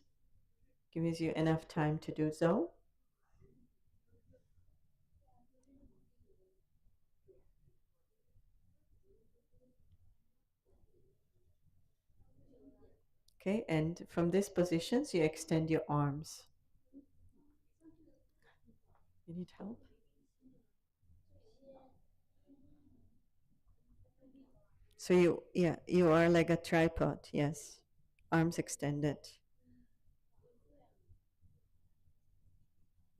Gives you enough time to do so. Okay, and from these positions, you extend your arms. You need help? So you are like a tripod, yes. Arms extended.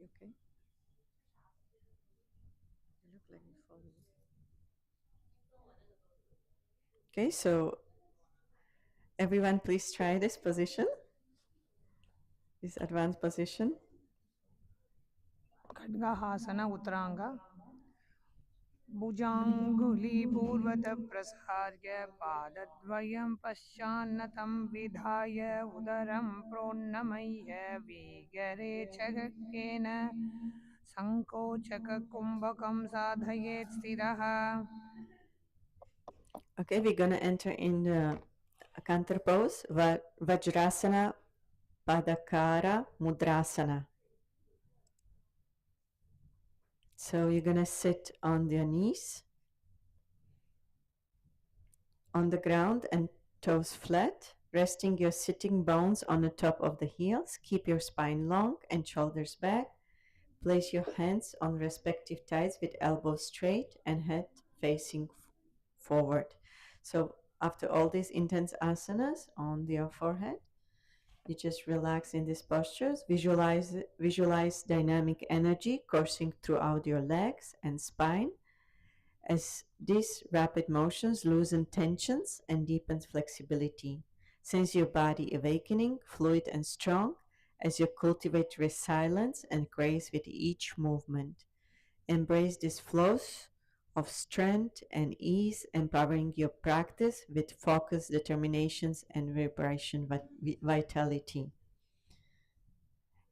You okay? You look like you're falling. Okay, so everyone please try this position, this advanced position. खड्गहासन उत्तरांग भुजाङ्गुलीपूर्वत प्रसार्य पादद्वयं पश्चान्नतं विधाय उदरं प्रोन्नमय्य वीगरेचकेन सङ्कोचककुम्भकं साधयेत् स्थिरः. Okay, we're gonna enter in the Kantar pose, Vajrasana Padakara Mudrasana. So you're gonna sit on your knees, on the ground and toes flat, resting your sitting bones on the top of the heels. Keep your spine long and shoulders back. Place your hands on respective thighs with elbows straight and head facing forward. So after all these intense asanas on your forehead, you just relax in these postures. Visualize dynamic energy coursing throughout your legs and spine as these rapid motions loosen tensions and deepens flexibility. Sense your body awakening, fluid and strong, as you cultivate resilience and grace with each movement. Embrace these flows of strength and ease, empowering your practice with focus, determinations, and vibration vitality.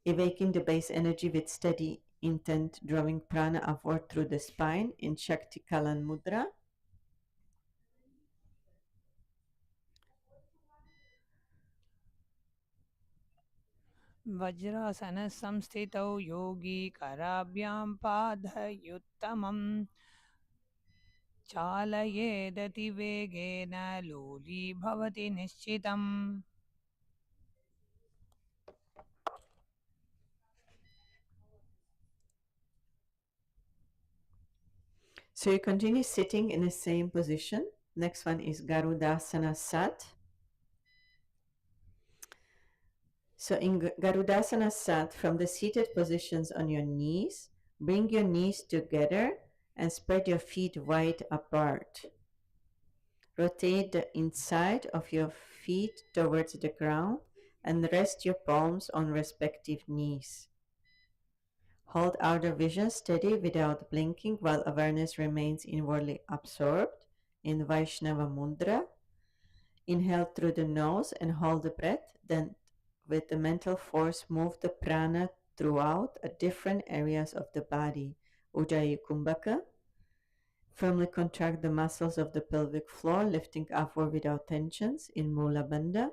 Awaken the base energy with steady intent, drawing prana upward through the spine in Shakti Kalan Mudra. Vajrasana संस्थितौ योगी कराभ्यां पादयुत्तमं चालयेदतिवेगेन लोलीभवति निश्चितम्. So you continue sitting in the same position. Next one is Garudasana Sat. So in Garudasana Sat, from the seated positions on your knees, bring your knees together and spread your feet wide apart. Rotate the inside of your feet towards the ground and rest your palms on respective knees. Hold outer vision steady without blinking while awareness remains inwardly absorbed in Vaishnava Mudra. Inhale through the nose and hold the breath. Then, with the mental force, move the prana throughout different areas of the body. Ujjayi Kumbhaka. Firmly contract the muscles of the pelvic floor, lifting upward without tensions in Mula Bandha.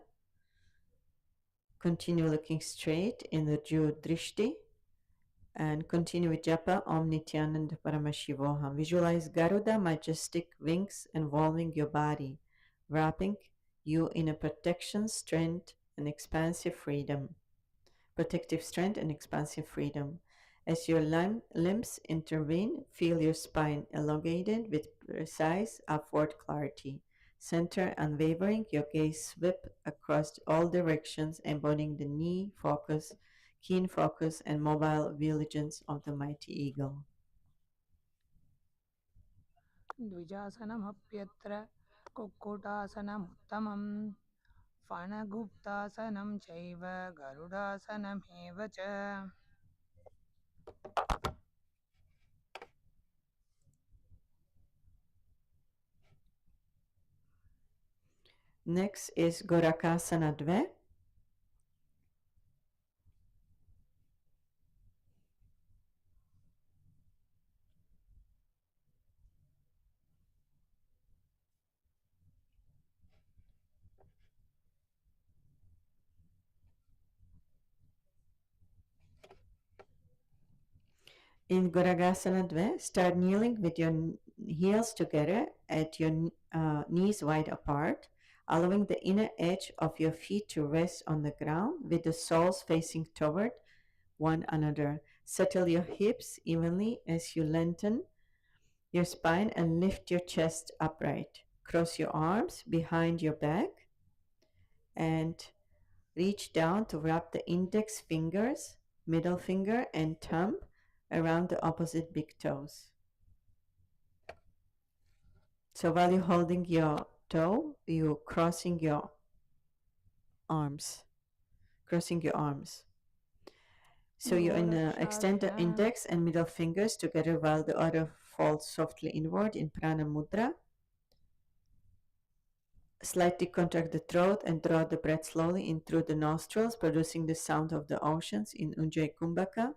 Continue looking straight in the Jyu Drishti. And continue with japa Om Nithyananda Paramashivoham. Visualize Garuda majestic wings envolving your body, wrapping you in a protection, strength, and expansive freedom. Protective strength and expansive freedom. As your limbs intervene, feel your spine elongated with precise upward clarity. Center unwavering, your gaze sweep across all directions, embodying the knee focus, keen focus, and mobile vigilance of the mighty eagle. द्विजासनमप्यत्र कुक्कुटासनमुत्तमं फणगुप्तासनं चैव गरुडासनमेव च. Next is Gorakasana Dve. In Gorakasana Dve, start kneeling with your heels together at your knees wide apart, allowing the inner edge of your feet to rest on the ground with the soles facing toward one another. Settle your hips evenly as you lengthen your spine and lift your chest upright. Cross your arms behind your back and reach down to wrap the index fingers, middle finger, and thumb around the opposite big toes. So while you're holding your toe, you're crossing your arms. Crossing your arms. So you extend the index and middle fingers together while the other folds softly inward in Prana Mudra. Slightly contract the throat and draw the breath slowly in through the nostrils, producing the sound of the oceans in Ujjayi Kumbhaka.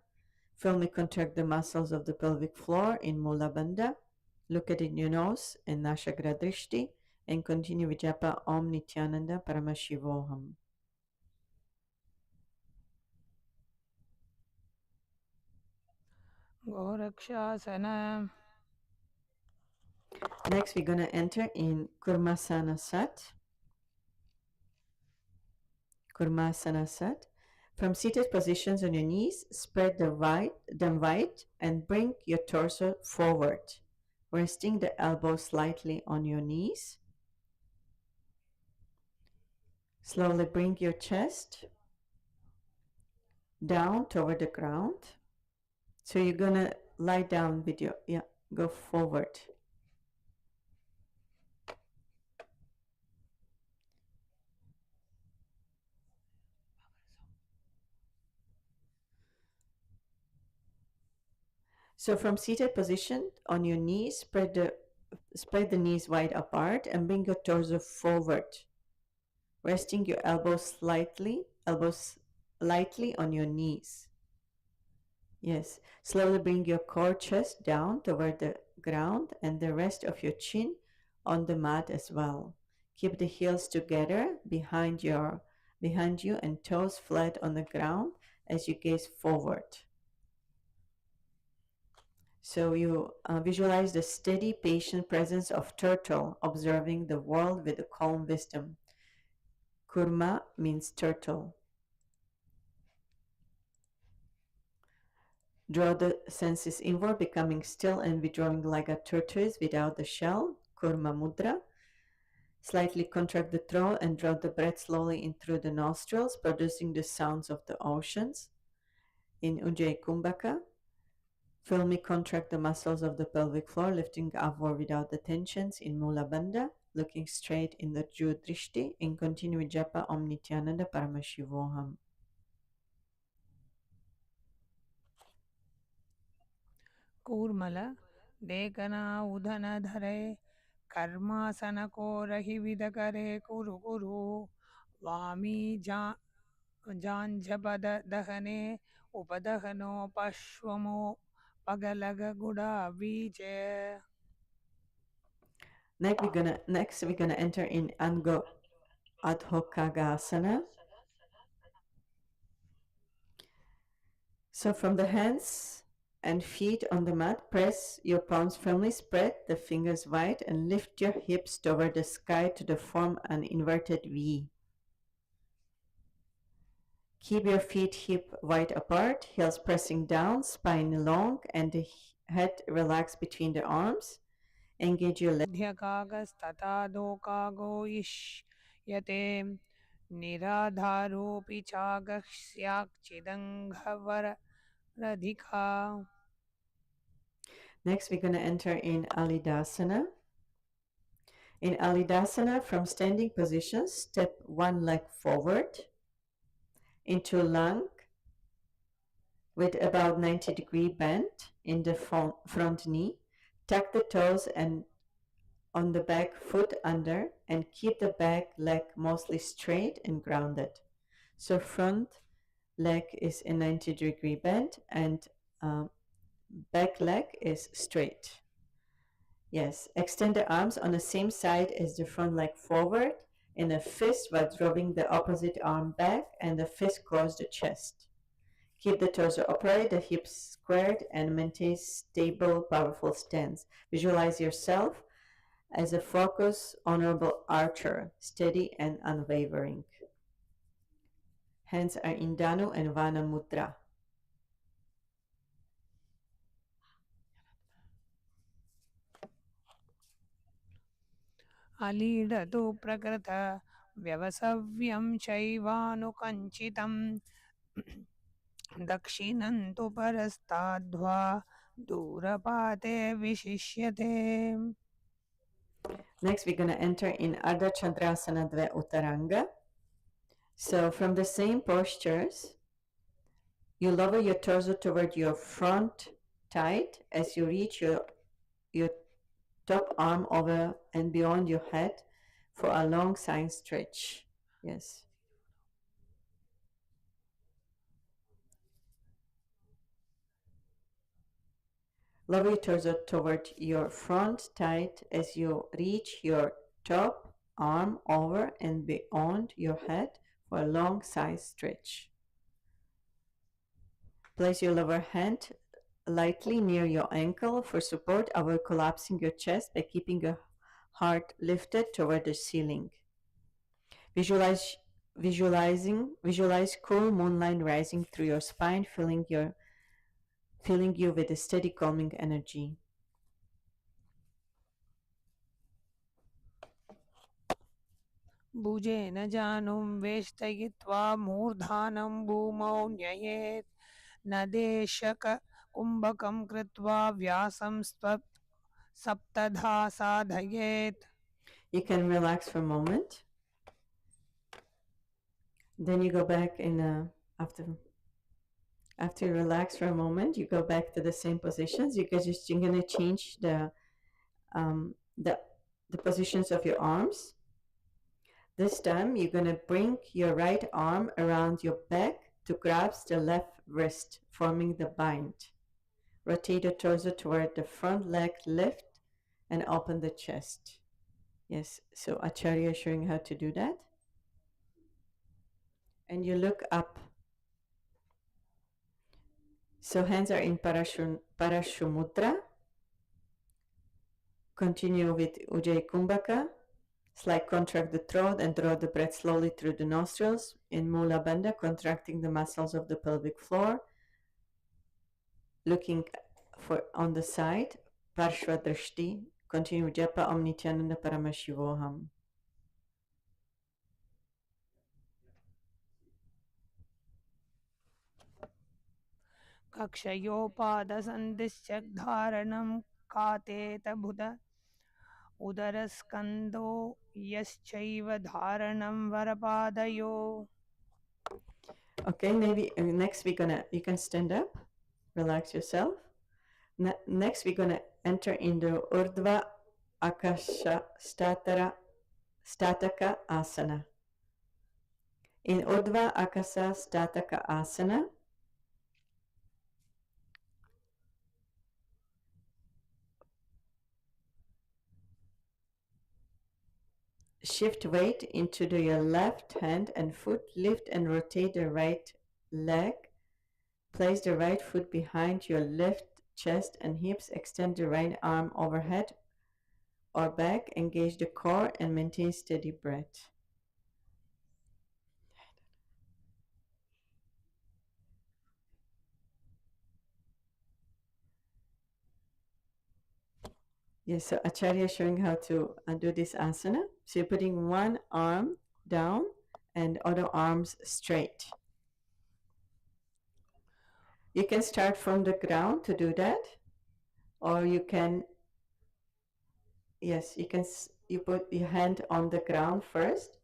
Firmly contract the muscles of the pelvic floor in Mula Bandha. Look at it in your nose and Nashagra Drishti, and continue with japa Om Nithyananda Paramashivoham. Gorakshasana. Next, we're going to enter in Kurmasana Sat. Kurmasana Sat. From seated positions on your knees, spread them wide and bring your torso forward, resting the elbows slightly on your knees. Slowly bring your chest down toward the ground. So you're going to lie down with your, go forward. So from seated position on your knees, spread the knees wide apart and bring your torso forward, resting your elbows lightly on your knees. Yes, slowly bring your core chest down toward the ground and the rest of your chin on the mat as well. Keep the heels together behind you and toes flat on the ground as you gaze forward. So you visualize the steady, patient presence of turtle observing the world with a calm wisdom. Kurma means turtle. Draw the senses inward, becoming still and withdrawing like a tortoise without the shell. Kurma Mudra. Slightly contract the throat and draw the breath slowly in through the nostrils, producing the sounds of the oceans. In Ujjayi Kumbhaka, firmly contract the muscles of the pelvic floor, lifting upward without the tensions in Mula Bandha, looking straight in the Dhru Drishti, and continue with japa Om Nithyananda Paramashivoham. Kurmala. Dekana udhana dhare. Karmasana ko rahi vidakare kuru kuru. Vami janjabada dahane. Upadahano pashwamo pagalaga guda viche. Next we're gonna enter in Ango Adhokagasana. So from the hands and feet on the mat, press your palms firmly, spread the fingers wide, and lift your hips toward the sky to form an inverted V. Keep your feet hip wide apart, heels pressing down, spine long, and the head relaxed between the arms. Engage your legs. Dhyakagas dokago ish yate niradharopi chagasyak chidanghavar radhika. Next, we're going to enter in Alidasana. In Alidasana, from standing position, step one leg forward into lung with about 90-degree bend in the front knee. Tuck the toes and on the back foot under and keep the back leg mostly straight and grounded. So front leg is in 90-degree bend and back leg is straight. Yes, extend the arms on the same side as the front leg forward in a fist while drawing the opposite arm back and the fist across the chest. Keep the torso upright, the hips squared, and maintain stable, powerful stance. Visualize yourself as a focused, honorable archer, steady and unwavering. Hands are in Danu and Vana Mudra. अलीडतु प्रकृत व्यवसव्यं चैवानुकञ्चितं दक्षिणं तु परस्ताद्वा दूरपाते विशिष्यते. Next, we're going to enter in Ardha Chandrasana Dve Uttaranga. So, from the same postures, you lower your torso toward your front tight as you reach your top arm over and beyond your head for a long side stretch. Yes. Lower your torso toward your front tight as you reach your top arm over and beyond your head for a long side stretch. Place your lower hand lightly near your ankle for support. Avoid collapsing your chest by keeping your heart lifted toward the ceiling. Visualize cool moonlight rising through your spine, filling you with a steady calming energy. भुजेन जानुं वेष्टयित्वा मूर्धानं भूमौ न्ययेत् न देशकुम्भकं कृत्वा व्यासं सप्तधा साधयेत्. You can relax for a moment. Then you go back in after you relax for a moment, you go back to the same positions. You're going to change the positions of your arms. This time, you're going to bring your right arm around your back to grasp the left wrist, forming the bind. Rotate the torso toward the front leg, lift, and open the chest. Yes, so Acharya is showing how to do that. And you look up. So hands are in Parashumudra. Continue with Ujjayi Kumbhaka. Slight contract the throat and draw the breath slowly through the nostrils. In Mula Bandha, contracting the muscles of the pelvic floor. Looking on the side, Parshva Drishti. Continue Japa Om Nithyananda Paramashivoham. कक्षयोपादसन्धिश्चक्धारणं कातेत बुध उदरस्कन्धो यश्चैव धारणं वरपादयो. Okay, maybe next you can stand up, relax yourself. Next we're gonna enter into Urdhva Akasha Stataka Asana. In Urdhva Akasa Stataka Asana, shift weight into your left hand and foot, lift and rotate the right leg. Place the right foot behind your left chest and hips, extend the right arm overhead or back, engage the core and maintain steady breath. Yes, so Acharya is showing how to do this asana. So you're putting one arm down and other arms straight. You can start from the ground to do that, or you can, yes, you put your hand on the ground first,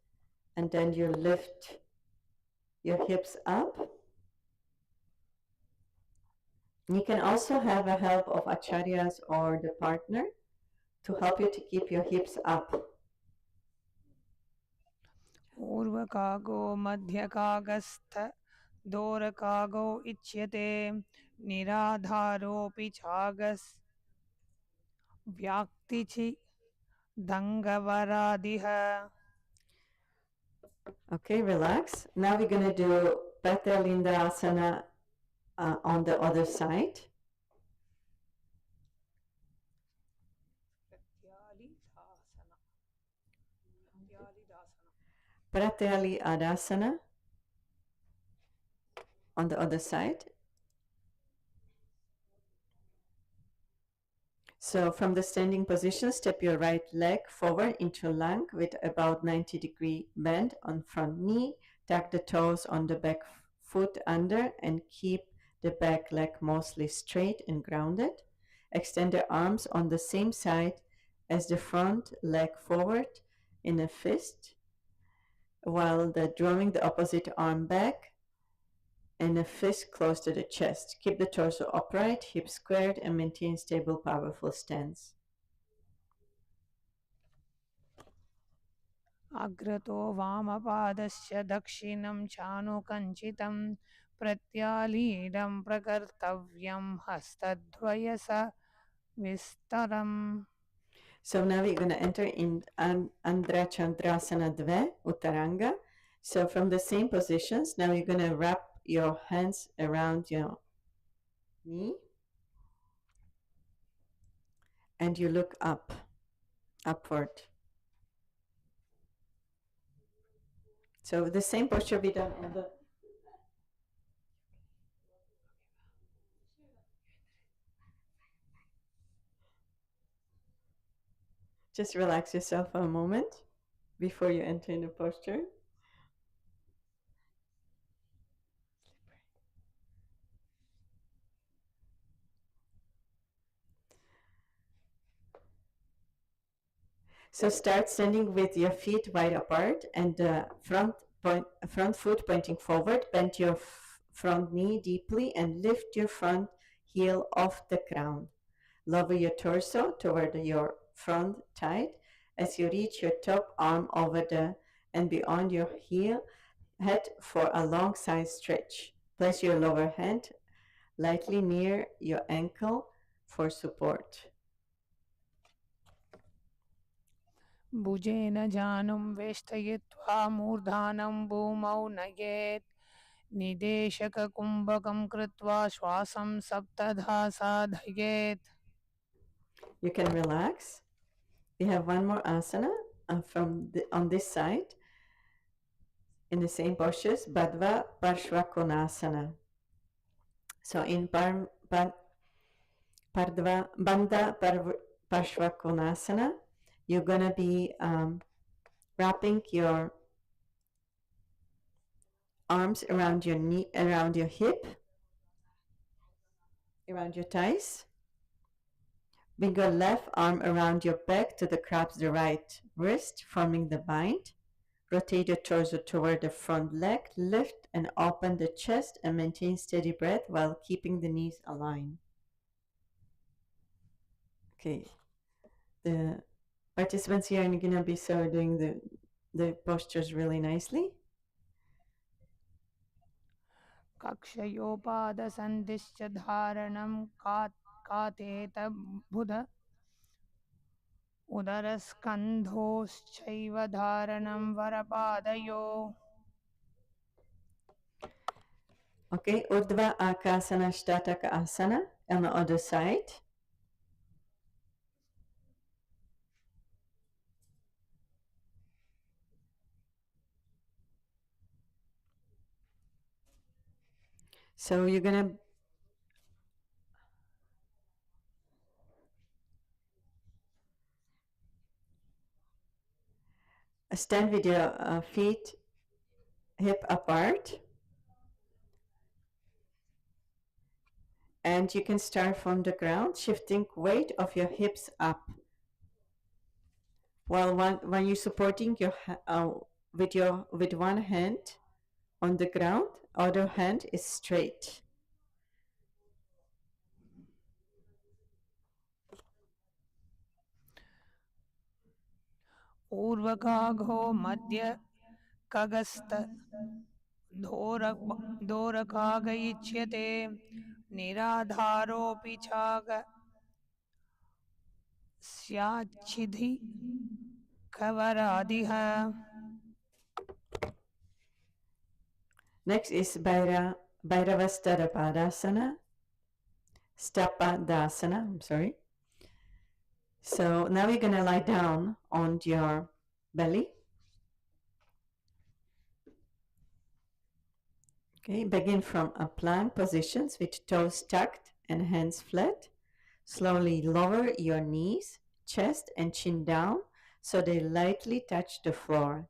and then you lift your hips up, You can also have a help of acharyas or the partner to help you to keep your hips up. ऊर्वकागो मध्यकागस्थ दोरकागो इच्यते निराधारोऽपि चागस् व्याक्तिचि दङ्गवरादिह. Okay, relax. Now we're going to do Patalinda Asana on the other side. Pratyali Adasana on the other side. So from the standing position, step your right leg forward into lung with about 90-degree bend on front knee. Tuck the toes on the back foot under and keep the back leg mostly straight and grounded. Extend the arms on the same side as the front leg forward in a fist, while drawing the opposite arm back and a fist close to the chest. Keep the torso upright, hips squared, and maintain stable, powerful stance. अग्रतो वामपादस्य दक्षिणं चानुकञ्चितं प्रत्यालीडं प्रकर्तव्यं हस्तद्वयस विस्तरम्. So now we're going to enter in Andhra Chandrasana Dve, Uttaranga. So from the same positions, now you're going to wrap your hands around your knee and you look up, upward. So the same posture be done in the just relax yourself for a moment before you enter in the posture. So start standing with your feet wide apart and the front foot pointing forward. Bend your front knee deeply and lift your front heel off the ground. Lower your torso toward your front thigh as you reach your top arm over the and beyond your heel. Head for a long side stretch. Place your lower hand lightly near your ankle for support. भुजेन जानुं वेष्टयित्वा मूर्धानं भूमौ नयेत् निदेशककुम्भकं कृत्वा श्वासं सप्तधा साधयेत्. You can relax. We have one more asana on this side in the same postures, Badva Parshvakonasana. So in Bandha Parshvakonasana, you're going to be wrapping your arms around your knee, around your hip, around your thighs. Bring your left arm around your back to grasp the right wrist, forming the bind. Rotate your torso toward the front leg, lift and open the chest and maintain steady breath while keeping the knees aligned. Okay, the participants here are going to be doing the postures really nicely. कक्षयोपादसन्धिश्च धारणं कातेत बुध उदरस्कन्धोश्चैव धारणं वरपादयो. Okay, Urdhva Akasana Shtataka Asana on the other side. So you're going to stand with your feet hip apart. And you can start from the ground, shifting weight of your hips up. While when you're supporting your with one hand on the ground, other hand is straight. ऊर्वकाघो Madhya खगस्त दोरकागयिच्यते निराधारोऽपि चाग स्याच्छिधि कवरादिह. Next is Bhairavastarapadasana, Stapadasana, I'm sorry. So now you're going to lie down on your belly. Okay, begin from a plank positions with toes tucked and hands flat. Slowly lower your knees, chest and chin down so they lightly touch the floor.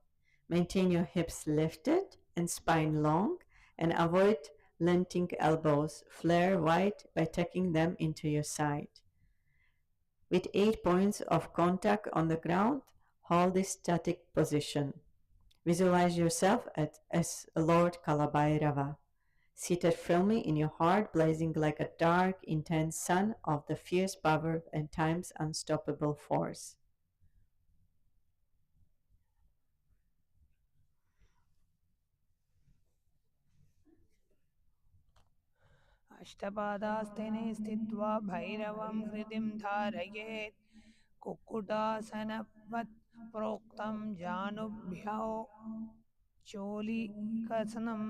Maintain your hips lifted and spine long and avoid letting elbows flare wide by tucking them into your side. With 8 points of contact on the ground, hold this static position. Visualize yourself as Lord Kalabhairava, seated firmly in your heart, blazing like a dark, intense sun of the fierce power and time's unstoppable force. अष्टपादास्तेने स्थित्वा भैरवं हृदिं धारयेत् कुक्कुटासनवत् प्रोक्तं जानुभ्यो चोलिकसनम्.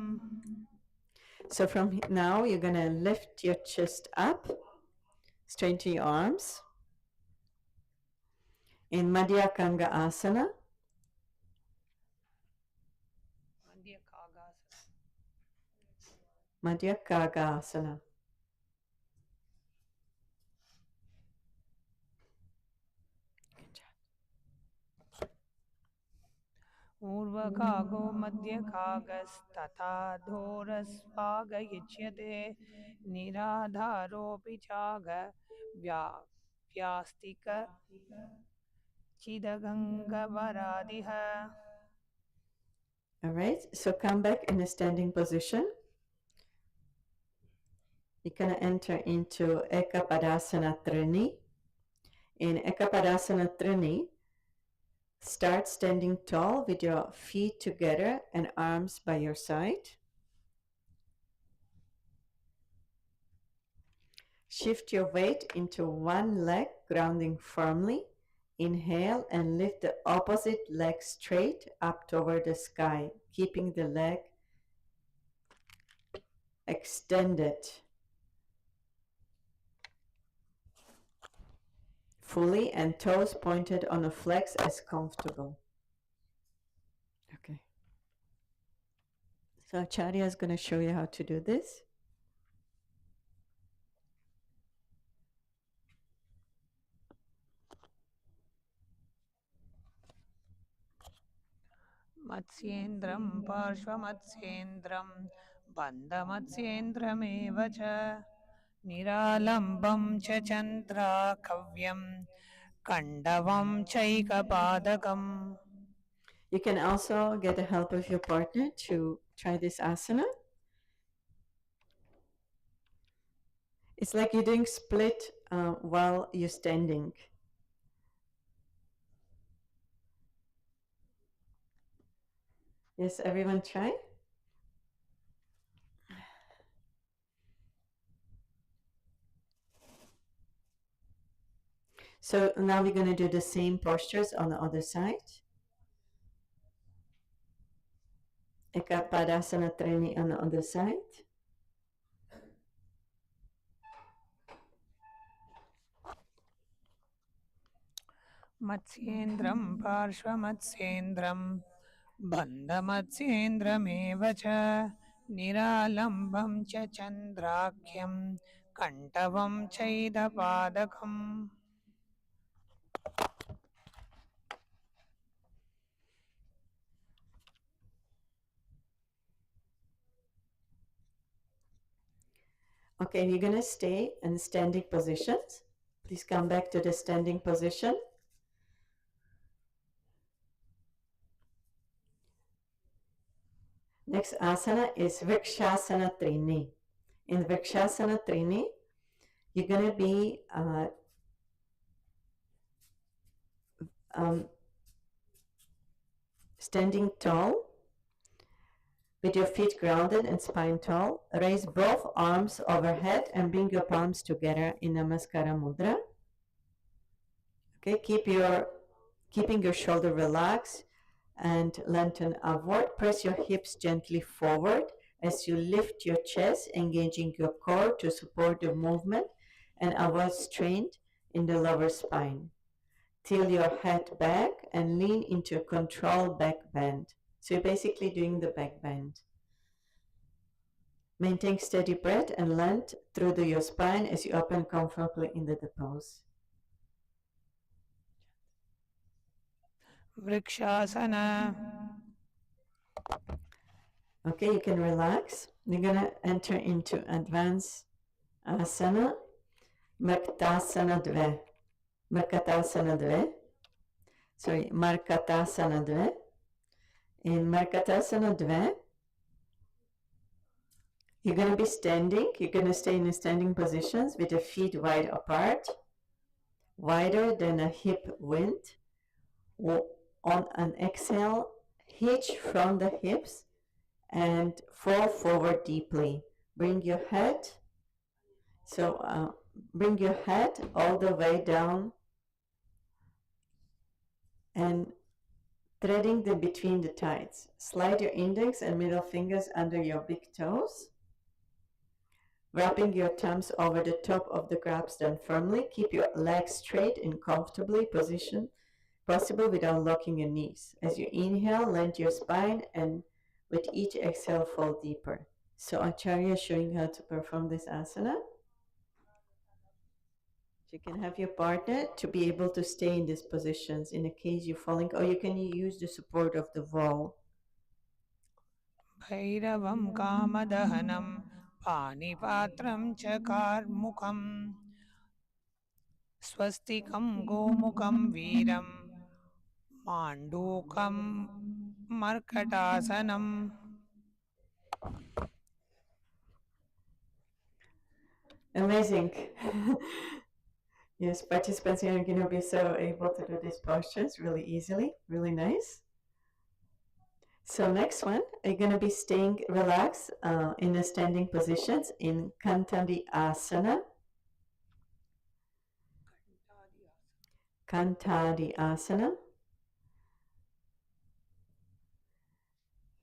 So from now, you're going to lift your chest up, straighten your arms. In Madhya Kanga Asana, Madhya Kaga Asana. ऊर्वकागो मध्यकागस्तथा धोरस्वागयिच्यते निराधारोऽपि चाग व्यास्तिक चिदगङ्गवरादिह. All right, so come back in a standing position. You're going to enter into Ekapadasana Trini. In Ekapadasana Trini, start standing tall with your feet together and arms by your side. Shift your weight into one leg, grounding firmly. Inhale and lift the opposite leg straight up toward the sky, keeping the leg extended fully and toes pointed on a flex as comfortable. Okay. So Acharya is going to show you how to do this. मत्स्येन्द्रं पार्श्वमत्स्येन्द्रं बन्धमत्स्येन्द्रमेव च निरालम्बं च चन्द्राकव्यं कण्डवं चैकपादकम्. You can also get the help of your partner to try this asana. It's like you're doing split while you're standing. Yes, everyone try? So now we're going to do the same postures on the other side. Ekapadasana Trini on the other side. मत्स्येन्द्रं पार्श्वमत्स्येन्द्रं बन्धमत्स्येन्द्रमेव च निरालम्बं च चन्द्राख्यं कण्ठवं चैदपादकम्. Okay, you're going to stay in standing positions. Please come back to the standing position. Next asana is Vrikshasana Trini. In Vrikshasana Trini, you're going to be Standing tall, with your feet grounded and spine tall, raise both arms overhead and bring your palms together in Namaskara Mudra. Okay, keeping your shoulder relaxed and lengthen upward. Press your hips gently forward as you lift your chest, engaging your core to support the movement and avoid strain in the lower spine. Tilt your head back and lean into a controlled back bend. So you're basically doing the back bend. Maintain steady breath and length through your spine as you open comfortably into the pose. Vrikshasana. Okay, you can relax. You're gonna enter into advanced asana, Markatasana 2. Markatasana 2. Sorry, Markatasana 2. In Markatasana 2, you're going to be standing. You're going to stay in a standing positions with the feet wide apart, wider than a hip width. On an exhale, hitch from the hips and fall forward deeply. Bring your head. Bring your head all the way down and threading between the thighs. Slide your index and middle fingers under your big toes. Wrapping your thumbs over the top of the grabs down firmly. Keep your legs straight and comfortably positioned, possible without locking your knees. As you inhale, lengthen your spine, and with each exhale, fall deeper. So Acharya is showing how to perform this asana. You can have your partner to be able to stay in these positions in a case you're falling, or you can use the support of the wall. Bhairavam Kamadahanam Panipatram Chakarmukham Swastikam Gomukam Veeram Mandukam Markatasanam. Amazing. Yes, participants are going to be so able to do these postures really easily, really nice. So next one, you're going to be staying relaxed in the standing positions in Kantadi Asana. Kantadi Asana.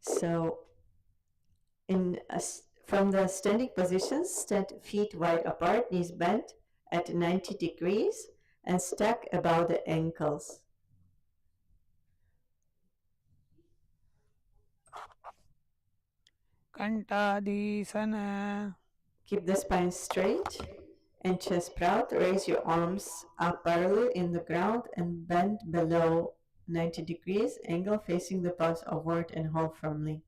So from the standing positions, stand feet wide apart, knees bent at 90 degrees and stack about the ankles. Kantadisana. Keep the spine straight and chest proud. Raise your arms up parallel in the ground and bend below 90 degrees, angle facing the palms upward and hold firmly.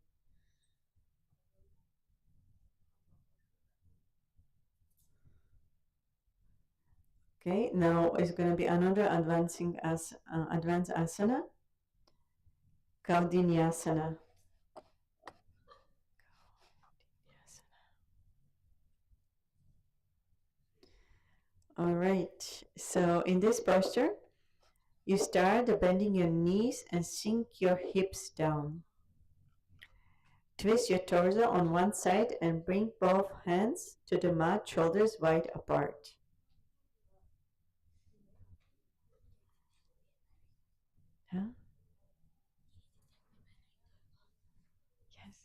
Okay, now is going to be another advanced asana, Kaudinyasana. All right, so in this posture, you start bending your knees and sink your hips down. Twist your torso on one side and bring both hands to the mat, shoulders wide apart. Huh? Yes.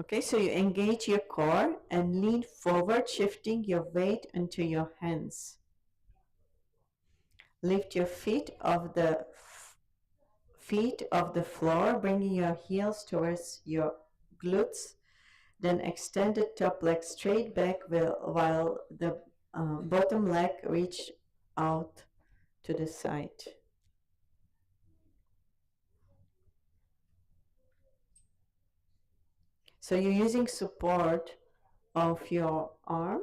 Okay, so you engage your core and lean forward, shifting your weight into your hands. Lift your feet off the floor, bringing your heels towards your glutes. Then extend the top leg straight back while the bottom leg reach out to the side. So you're using support of your arm.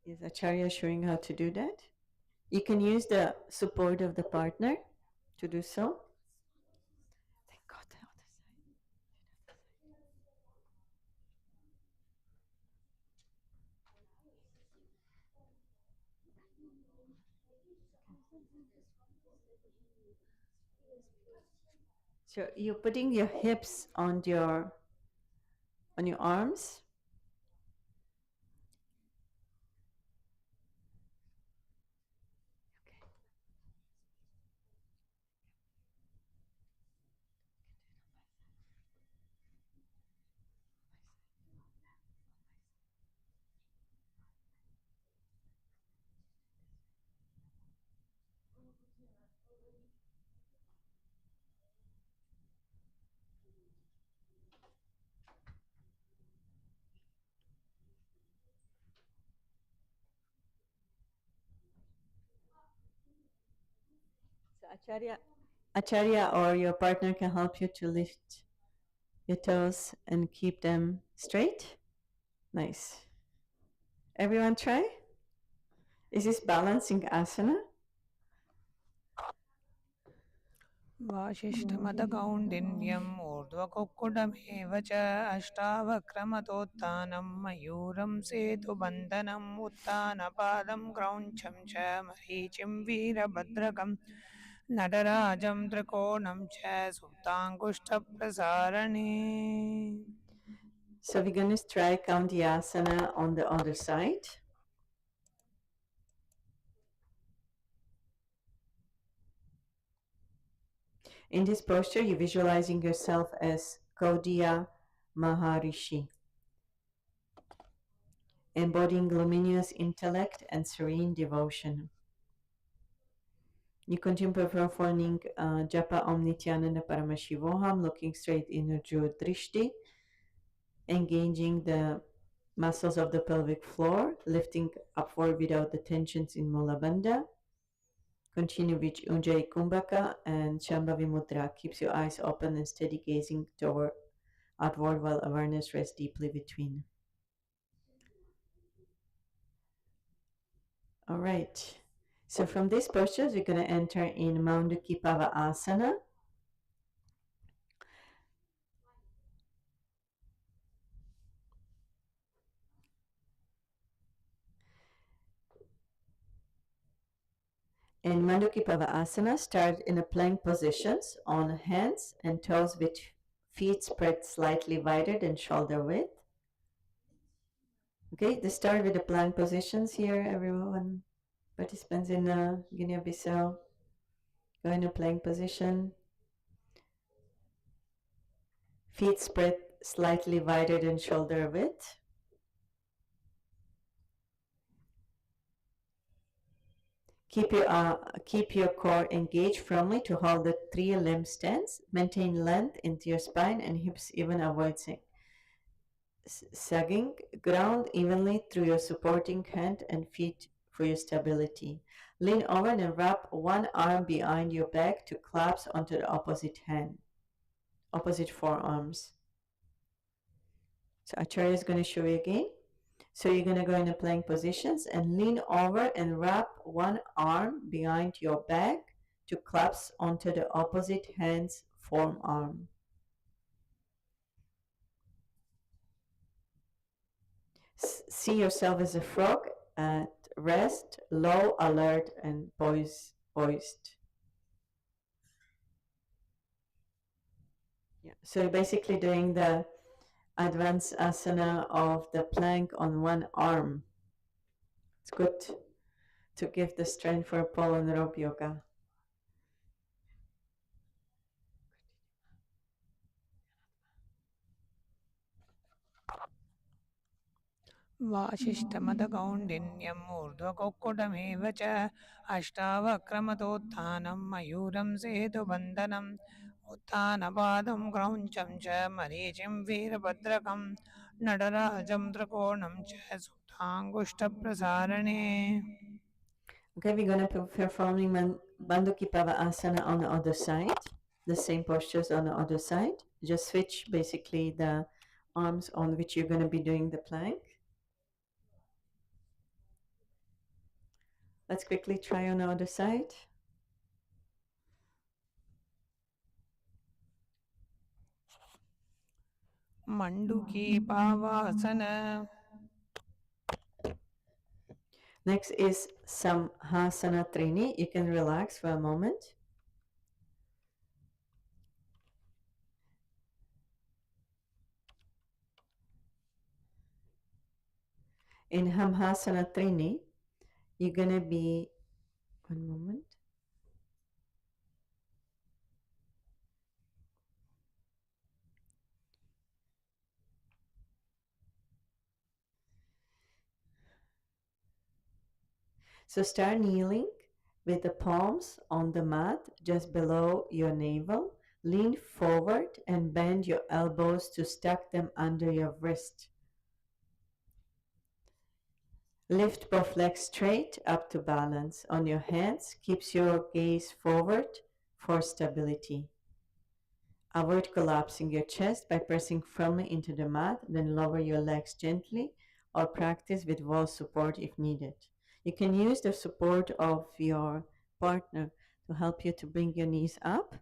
Is Acharya showing how to do that? You can use the support of the partner to do so. Thank God, the other side. So you're putting your hips on your arms. So Acharya or your partner can help you to lift your toes and keep them straight. Nice. Everyone try? Is this balancing asana? वासिष्ठमदकौण्डिन्यम् ऊर्ध्वकुक्कुटमेव च अष्टावक्रमतोत्थानं मयूरं सेतुबन्धनम् उत्थानपादं क्रौञ्चं च मरीचिं वीरभद्रकं नटराजं त्रिकोणं च सुप्ताङ्गुष्ठप्रसारणे. So we're going to try Asana on the other side. In this posture, you're visualizing yourself as Kaudiya Maharishi, embodying luminous intellect and serene devotion. You continue performing Japa Om Nithyananda Paramashivoham, looking straight in Ujjwala Drishti, engaging the muscles of the pelvic floor, lifting upward without the tensions in Mula Bandha. Continue with Ujjayi Kumbhaka and Shambhavi Mudra. Keeps your eyes open and steady gazing toward outward while awareness rests deeply between. All right. So from this posture, we're going to enter in Maundukya Pava Asana. In Maundukya Pava Asana, start in a plank positions on hands and toes with feet spread slightly wider than shoulder width. Okay, let's start with the plank positions here, everyone. Participants in Guinea-Bissau, go in a plank position. Feet spread slightly wider than shoulder width. Keep your core engaged firmly to hold the three-limb stance. Maintain length into your spine and hips even, avoid sagging. Ground evenly through your supporting hand and feet for your stability. Lean over and wrap one arm behind your back to collapse onto the opposite forearms. So Acharya is going to show you again. So you're going to go in the plank positions and lean over and wrap one arm behind your back to collapse onto the opposite hand's forearm. See yourself as a frog at rest, low, alert, and poised. Yeah. So you're basically doing the advanced asana of the plank on one arm. It's good to give the strength for pole and rope yoga. वासिष्ठमदकौण्डिन्यम् ऊर्ध्वकुक्कुटमेव च अष्टावक्रमतोत्थानं मयूरं सेतुबन्धनम् उत्थानपादं क्रौञ्चं च मरीचिं वीरभद्रकं नटराजं त्रिकोणं च सुप्ताङ्गुष्ठप्रसारणे. Okay, we're going to be performing Bandukya Pava Asana on the other side. The same postures on the other side. Just switch basically the arms on which you're going to be doing the plank. Let's quickly try on the other side. Manduki Pavasana. Next is Samhasana Trini. You can relax for a moment. In Hamhasana Trini, you're going to be, one moment. So start kneeling with the palms on the mat just below your navel. Lean forward and bend your elbows to stack them under your wrist. Lift both legs straight up to balance on your hands. Keeps your gaze forward for stability. Avoid collapsing your chest by pressing firmly into the mat, then lower your legs gently or practice with wall support if needed. You can use the support of your partner to help you to bring your knees up.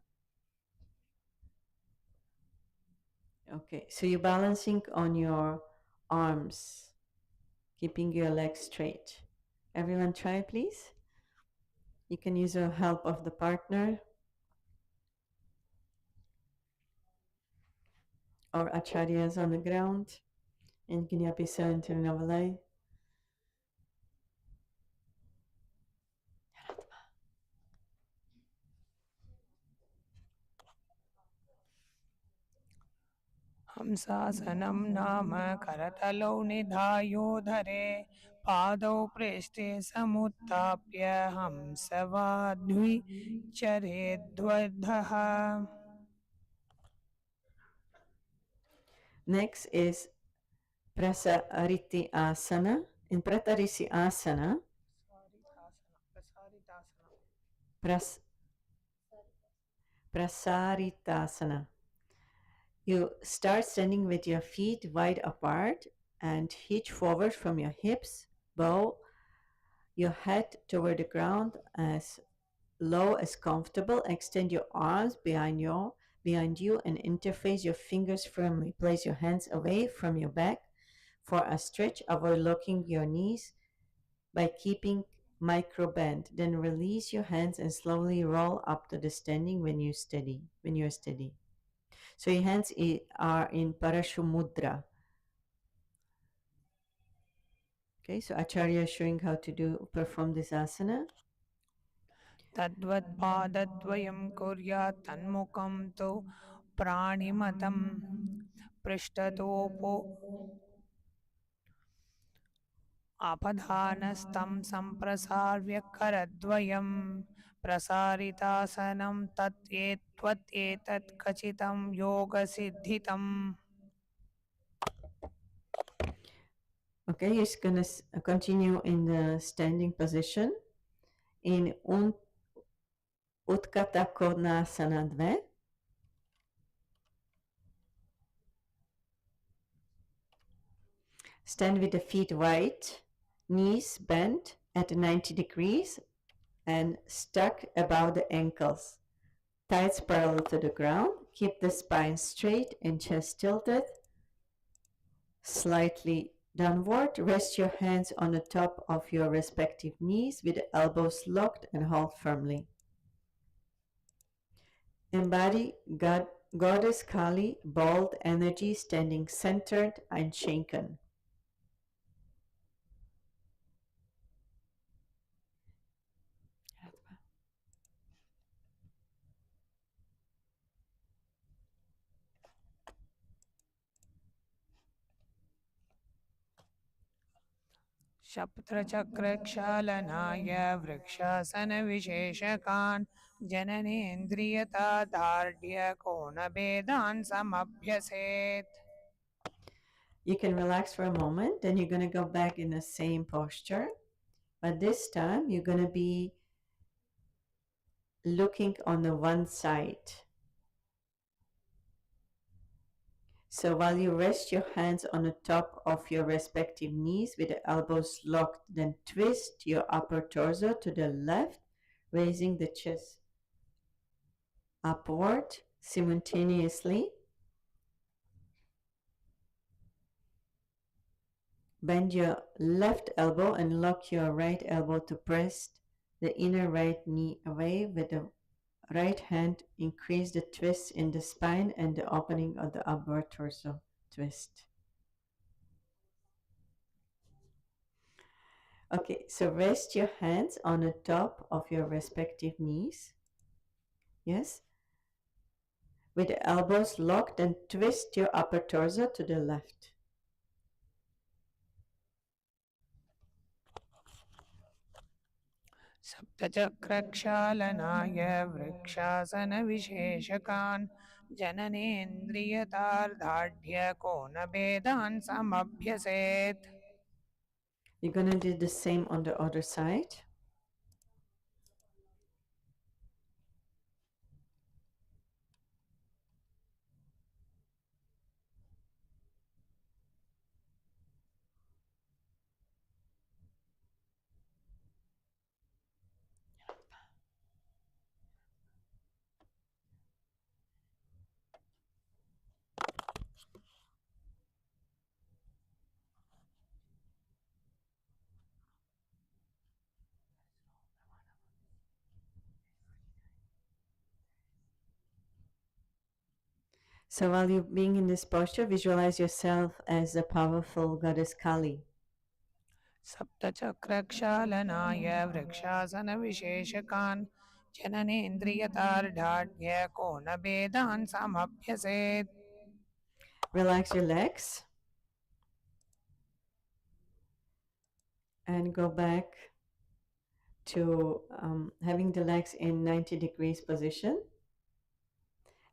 Okay, so you're balancing on your arms, keeping your legs straight. Everyone try, please. You can use the help of the partner or acharyas on the ground. And Ginyapisa into Navalai. हंसासनं नाम करतलौ निधायोधरे पादौ प्रेष्ठे समुत्थाप्य हंसवाद्विचरेद्वधः. Next is Prasariti Asana. In Pratarisi Asana, pras, Prasaritasana, you start standing with your feet wide apart and hitch forward from your hips. Bow your head toward the ground as low as comfortable. Extend your arms behind you and interface your fingers firmly. Place your hands away from your back for a stretch. Avoid locking your knees by keeping micro bend. Then release your hands and slowly roll up to the standing when you're steady. So your hands are in Parashumudra. Okay, so Acharya is showing how to perform this asana. तद्वत्पादद्वयं कुर्यात् तन्मुखं तु प्राणिमतं पृष्ठतोपो अपधानस्तं सम्प्रसार्य करद्वयं प्रसारितासनं त्वत् खचितं योगसिद्धितम्. Okay, you're going to continue in the standing position in Utkata Konasana Dve. Stand with the feet wide, knees bent at 90 degrees and stuck above the ankles. Thighs parallel to the ground. Keep the spine straight and chest tilted slightly downward. Rest your hands on the top of your respective knees with the elbows locked and hold firmly. Embody Goddess Kali, bold energy, standing centered and shaken. शप्त्रचक्रक्षालनाय वृक्षासनविशेषकान् जननेन्द्रियतादार्ढ्यकोणभेदान् समभ्यसेत्. You can relax for a moment, then you're going to go back in the same posture. But this time, you're going to be looking on the one side. So while you rest your hands on the top of your respective knees with the elbows locked, then twist your upper torso to the left, raising the chest upward simultaneously. Bend your left elbow and lock your right elbow to press the inner right knee away with the right hand. Increase the twist in the spine and the opening of the upper torso twist. Okay, so rest your hands on the top of your respective knees. Yes. With the elbows locked, and twist your upper torso to the left. सप्तचक्रक्षालनाय वृक्षासनविशेषकान् जननेन्द्रियतार्धाढ्यकोनभेदान् समभ्यसेत्. You're going to do the same on the other side. So while you're being in this posture, visualize yourself as the powerful goddess Kali. सप्तचक्रक्षालनाय वृक्षासनविशेषकान् जननेन्द्रियतार्ढाढ्यकोनभेदान् समभ्यसेत्. Relax your legs and go back to having the legs in 90 degrees position.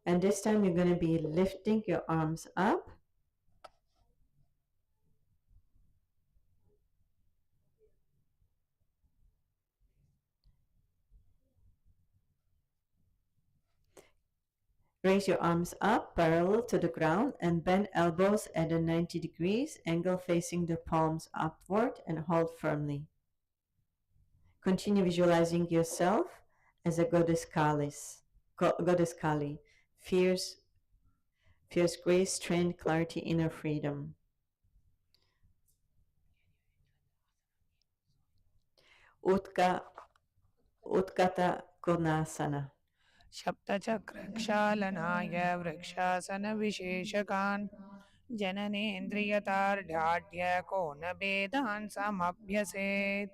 And this time you're going to be lifting your arms up. Raise your arms up parallel to the ground and bend elbows at a 90 degrees angle, facing the palms upward, and hold firmly. Continue visualizing yourself as a goddess Kali, fierce grace, strength, clarity, inner freedom. Utkata Konasana. सप्तचक्रक्षालनाय वृक्षासनविशेषकान् जननेन्द्रियतार्ढाढ्यकोनभेदान् समभ्यसेत्.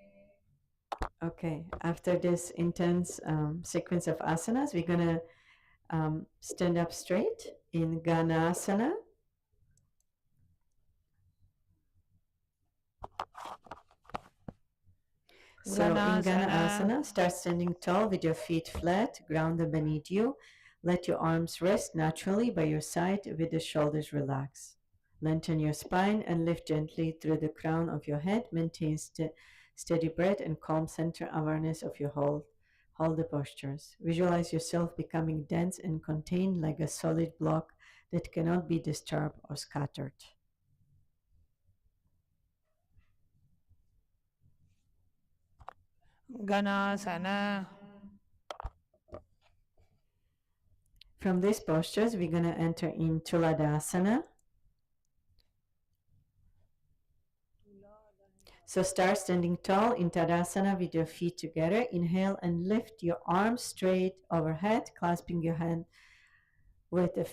Okay, after this intense sequence of asanas, we're going to stand up straight in Ganasana. So in Ganasana, start standing tall with your feet flat, grounded beneath you. Let your arms rest naturally by your side with the shoulders relaxed. Lengthen your spine and lift gently through the crown of your head. Maintain steady breath and calm center awareness of your hold. Hold the postures. Visualize yourself becoming dense and contained like a solid block that cannot be disturbed or scattered. Ganasana. From these postures, we're going to enter in Tuladasana. So start standing tall in Tadasana with your feet together. Inhale and lift your arms straight overhead, clasping your hand with the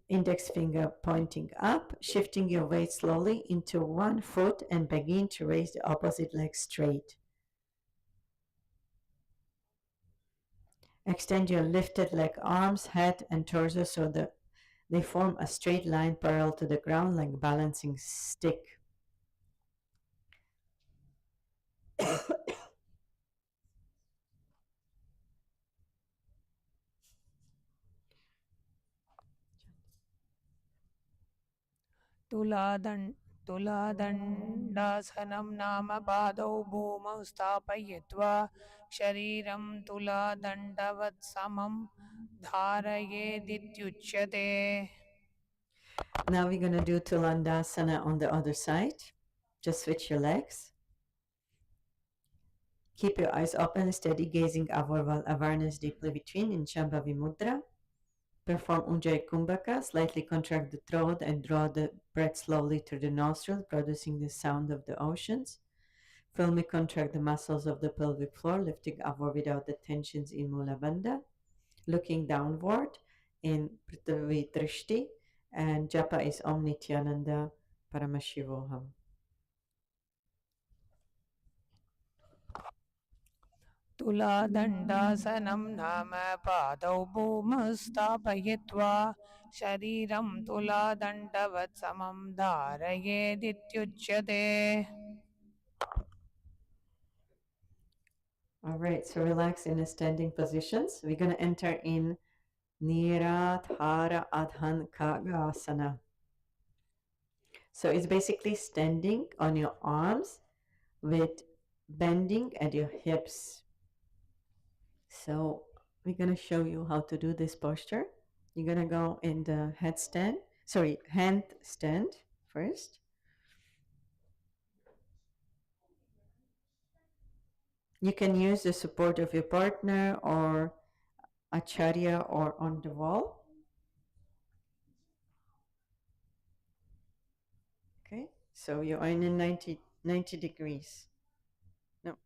index finger pointing up, shifting your weight slowly into one foot and begin to raise the opposite leg straight. Extend your lifted leg, arms, head, and torso so that they form a straight line parallel to the ground like a balancing stick. तुलादण्डासनं नाम पादौ भूमौ स्थापयित्वा शरीरं तुलादण्डवत् समं धारयेदित्युच्यते. Now we're going to do Tulandasana on the other side. Just switch your legs. Keep your eyes open, steady gazing upward while awareness deeply between in Shambhavi Mudra. Perform Ujjayi Kumbhaka, slightly contract the throat and draw the breath slowly through the nostrils, producing the sound of the oceans. Firmly contract the muscles of the pelvic floor, lifting upward without the tensions in Mula Bandha. Looking downward in Prithvi Drishti, and japa is Om Nithyananda Paramashivoham. तुलादण्डासनं नाम पादौ भूमस्थापयित्वा शरीरं तुलादण्डवत् समं धारयेदित्युच्यते. All right, so relax in the standing positions. We're going to enter in Niradhara Adhan Kagasana. So it's basically standing on your arms with bending at your hips. So we're going to show you how to do this posture. You're going to go in the handstand first. You can use the support of your partner or acharya or on the wall. Okay, so you are in a 90 degrees. No,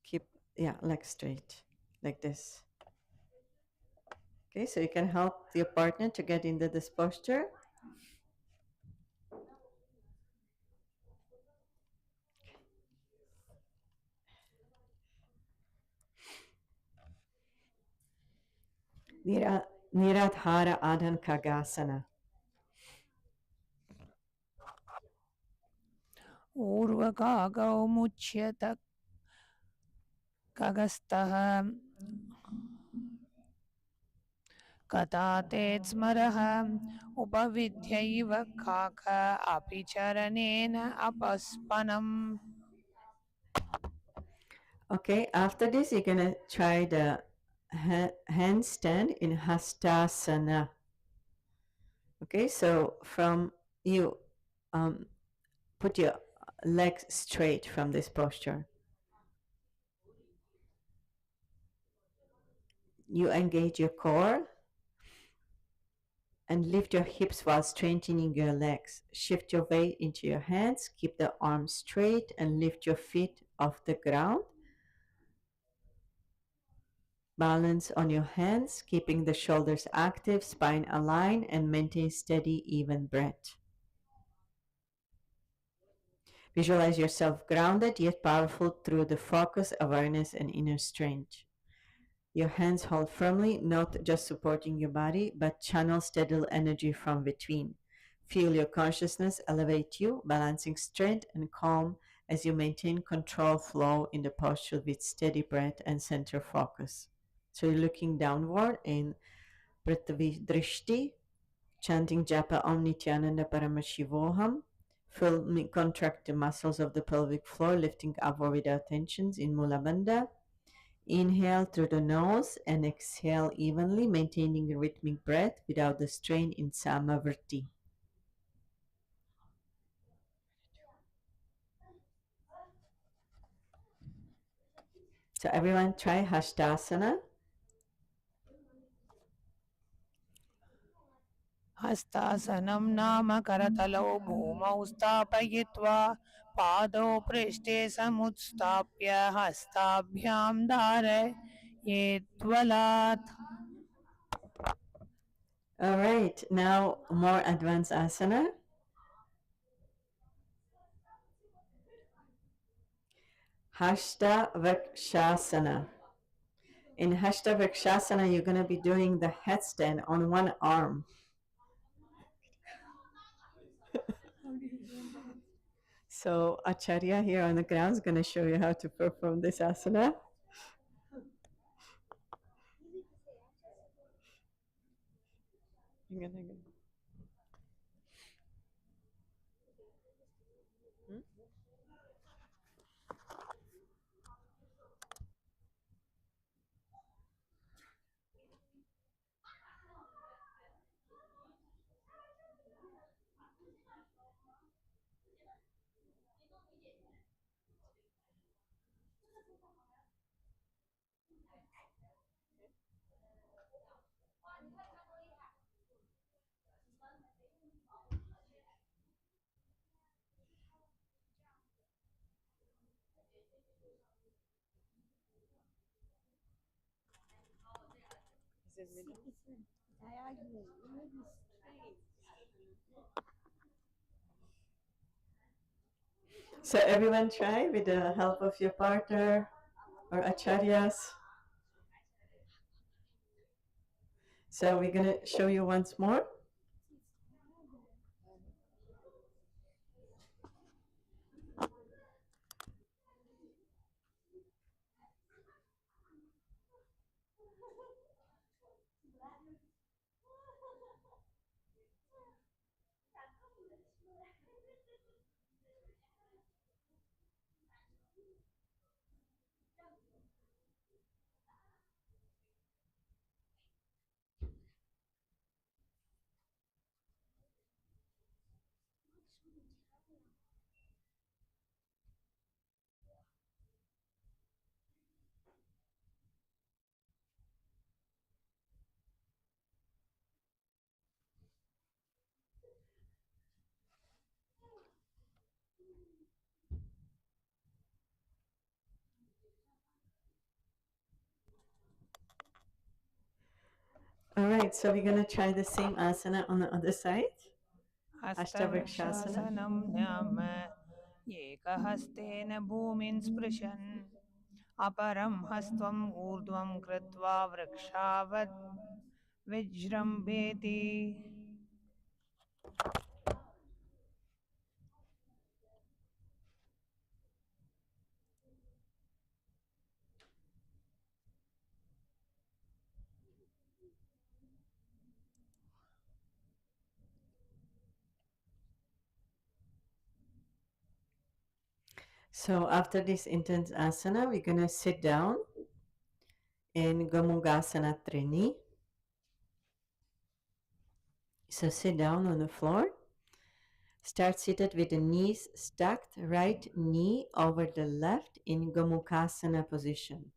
keep, legs straight, like this. Okay, so you can help your partner to get into this posture. Niradhara Adhan Kagasana. ऊर्वकागौ मुच्यत कगस्तः कथातेत् स्मरः उपविद्यैव काक अपि चरणेन अपस्पनम्. Okay, after this, you're going to try the handstand in Hastasana. Okay, so from you put your legs straight from this posture. You engage your core and lift your hips while strengthening your legs. Shift your weight into your hands, keep the arms straight and lift your feet off the ground. Balance on your hands, keeping the shoulders active, spine aligned, and maintain steady, even breath. Visualize yourself grounded yet powerful through the focus, awareness, and inner strength. Your hands hold firmly, not just supporting your body, but channel steady energy from within. Feel your consciousness elevate you, balancing strength and calm as you maintain control flow in the posture with steady breath and center focus. So you're looking downward in Prithvi Drishti, chanting Japa Om Nithyananda Paramashivoham. Feel contract the muscles of the pelvic floor, lifting upward without tensions in Mula Bandha. Inhale through the nose and exhale evenly, maintaining a rhythmic breath without the strain in Samavrti. So everyone try Hastasana. हस्तासनं नाम करतलौ भूमौ स्थापयित्वा पादौ पृष्ठे समुत्स्थाप्य हस्ताभ्यां धारयेद्वलात्. All right, now more advanced asana. Hashta Vakshasana. In Hashta Vakshasana, you're going to be doing the headstand on one arm. So Acharya here on the ground is going to show you how to perform this asana. Hang on. So everyone try with the help of your partner or acharyas. So we're going to show you once more. All right, so we're going to try the same asana on the other side. Ashtavrikshasanam. हस्तवृक्षासनं न्याम एकहस्तेन भूमिं स्पृशन् अपरं हस्तं ऊर्ध्वं कृत्वा वृक्षावत् विजृम्भेति. So after this intense asana, we're going to sit down in Gomungasana Trini. So sit down on the floor. Start seated with the knees stacked, right knee over the left in Gomukhasana position.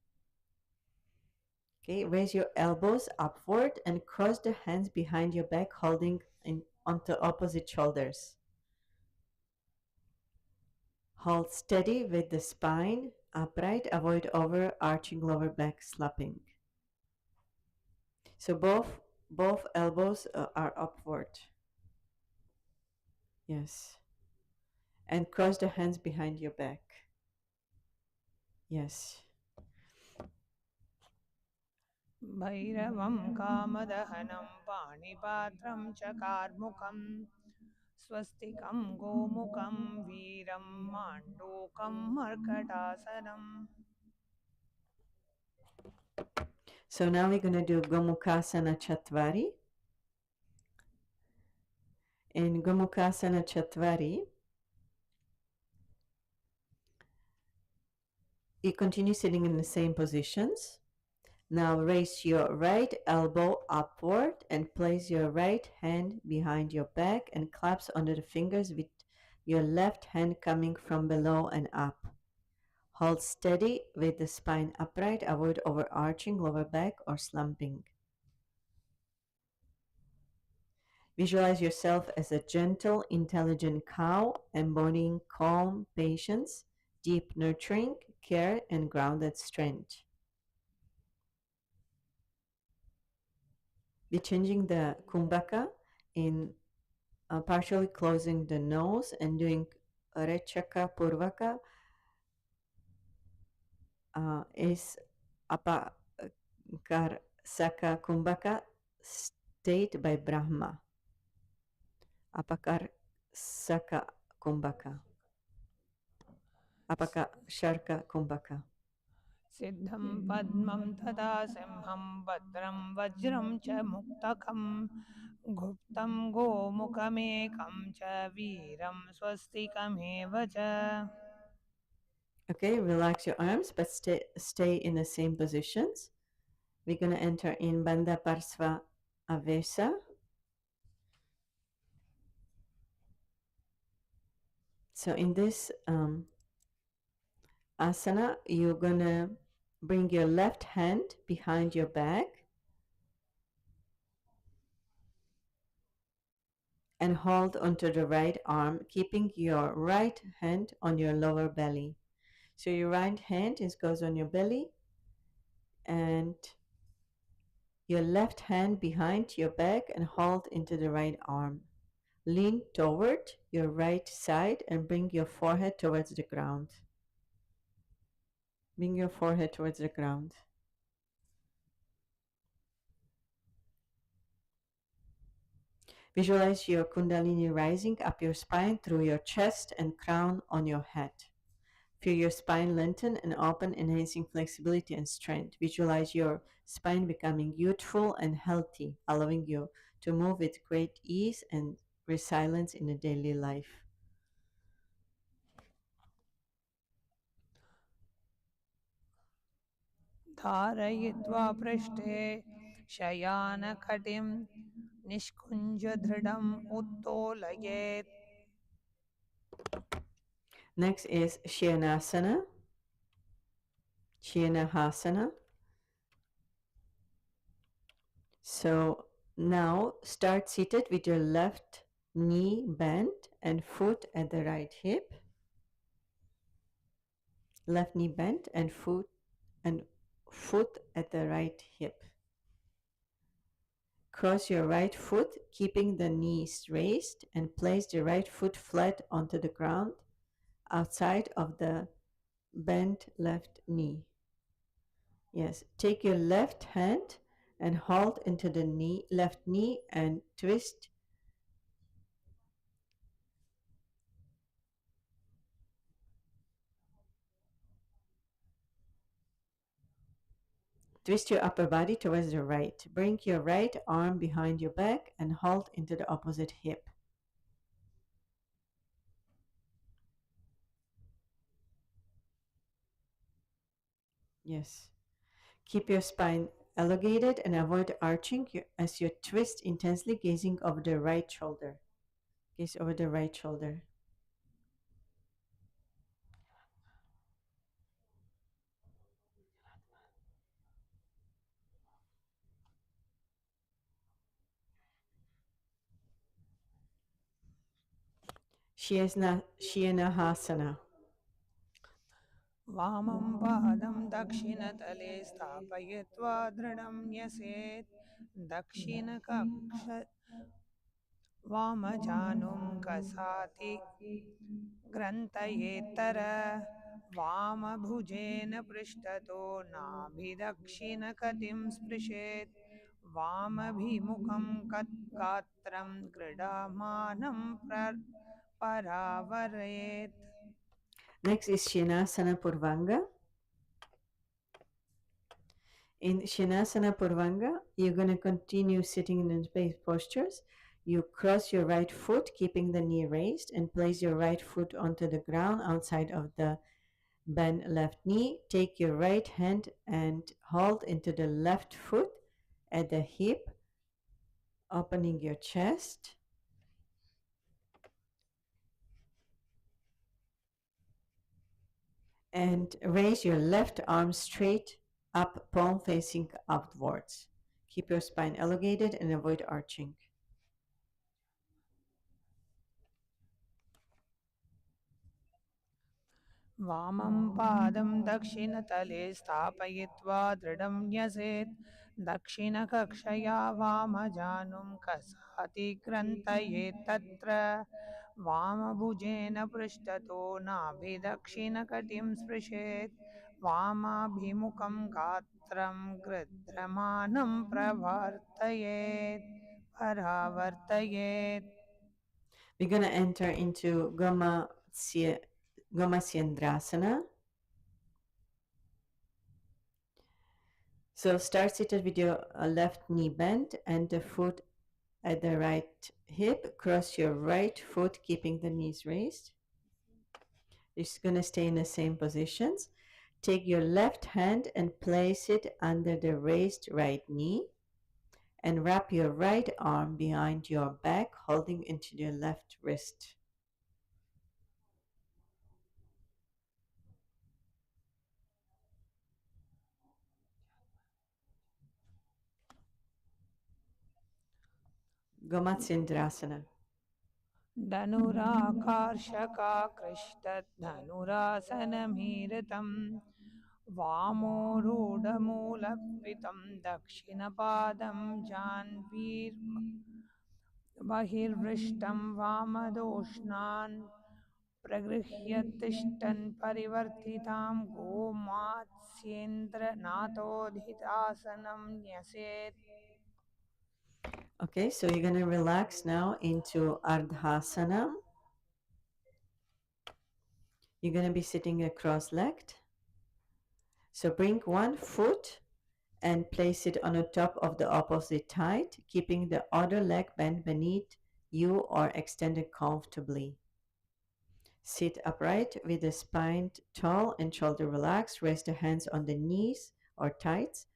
Okay, raise your elbows upward and cross the hands behind your back, holding onto opposite shoulders. Hold steady with the spine upright. Avoid overarching lower back slapping. So both elbows are upward. Yes. And cross the hands behind your back. Yes. भैरवं कामदहनं पाणिपात्रं च कार्मुकं स्वस्तिकं गोमुखं वीरं माण्डूकं मर्कटासनम्. So now we're going to do Gomukhasana Chatvari. In Gomukhasana Chatvari, you continue sitting in the same positions. Now raise your right elbow upward and place your right hand behind your back and clasp under the fingers with your left hand coming from below and up. Hold steady with the spine upright. Avoid overarching lower back or slumping. Visualize yourself as a gentle, intelligent cow, embodying calm, patience, deep nurturing, care, and grounded strength. Be changing the kumbhaka in partially closing the nose and doing rechaka purvaka is apakar saka kumbhaka state by Brahma. Apakar saka kumbhaka. Apaka sharka kumbhaka. सिद्धं पद्मं तथा सिंहं भद्रं वज्रं च मुक्तकं गुप्तं गोमुखमेकं च वीरं स्वस्तिकमेव च. Okay, relax your arms, but stay in the same positions. We're going to enter in Bandha Parsva Avesa. So in this asana, you're going to bring your left hand behind your back and hold onto the right arm, keeping your right hand on your lower belly. So your right hand goes on your belly and your left hand behind your back and hold into the right arm. Lean toward your right side and bring your forehead towards the ground. Bring your forehead towards the ground. Visualize your Kundalini rising up your spine through your chest and crown on your head. Feel your spine lengthen and open, enhancing flexibility and strength. Visualize your spine becoming youthful and healthy, allowing you to move with great ease and resilience in a daily life. धारयित्वा पृष्ठे शयानकटिं निष्कुञ्जदृढम् उत्तोलयेत्. Next is Shanasana, Shanahasana. So now start seated with your left knee bent and foot at the right hip. Left knee bent and foot at the right hip. Cross your right foot, keeping the knees raised, and place the right foot flat onto the ground outside of the bent left knee. Yes, take your left hand and hold into the left knee and twist. Twist your upper body towards the right. Bring your right arm behind your back and hold into the opposite hip. Yes. Keep your spine elongated and avoid arching as you twist intensely, gazing over the right shoulder. Gaze over the right shoulder. Shanahasana. वामं पादं दक्षिणतले स्थापयित्वा दृढं न्यसेत्. दक्षिणकक्ष वामजानुं कसाति ग्रन्थयेत्तर. वामभुजेन पृष्ठतो नाभिदक्षिणकटिं स्पृशेत्. वामभिमुखं गात्रं गृह्णामानं परावरेत्. Next is Shanasana Purvanga. In Shanasana Purvanga, you're going to continue sitting in space postures. You cross your right foot, keeping the knee raised, and place your right foot onto the ground outside of the bent left knee. Take your right hand and hold into the left foot at the hip, opening your chest. And raise your left arm straight up, palm facing upwards. Keep your spine elongated and avoid arching. वामं पादं दक्षिणतले स्थापयित्वा दृढं न्यसेत्. दक्षिणकक्षया वामजानुं कसाति ग्रन्थयेत् तत्र. वामभुजेन पृष्ठतो नाभिदक्षिणकटिं स्पृशेत्. वामाभिमुखं गात्रं गृह्णमानं परावर्तयेत्. We're going to enter into Gomasyendrasana. So start seated with your left knee bent and the foot at the right hip. Cross your right foot, keeping the knees raised. You're just going to stay in the same positions. Take your left hand and place it under the raised right knee. And wrap your right arm behind your back, holding into your left wrist. Gomatsendrasana. धनुराकर्षकाकृष्टधनुरासनमीरितं. वामोरूढमूलपितं दक्षिणपादं बहिर्वृष्टं वामदोष्णान् प्रगृह्य तिष्ठन् परिवर्तितां गोमात्स्येन्द्रनाथोदितासनं न्यसेत्. Okay, so you're going to relax now into Ardhasana. You're going to be sitting cross-legged. So bring one foot and place it on the top of the opposite thigh, keeping the other leg bent beneath you or extended comfortably. Sit upright with the spine tall and shoulder relaxed. Rest the hands on the knees or thighs,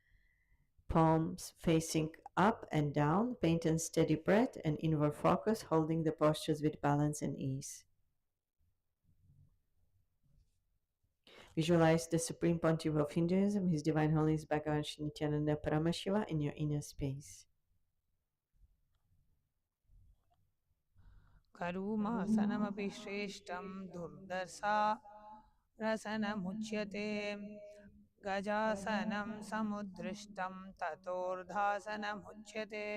palms facing up and down. Maintain steady breath and inward focus, holding the postures with balance and ease. Visualize the Supreme Pontiff of Hinduism, His Divine Holiness Bhagavan Sri Nithyananda Paramashiva in your inner space. करूमासनमपि श्रेष्ठं दुर्दशा रसनमुच्यते गजासनं समुद्दृष्टं ततोर्धासनमुच्यते.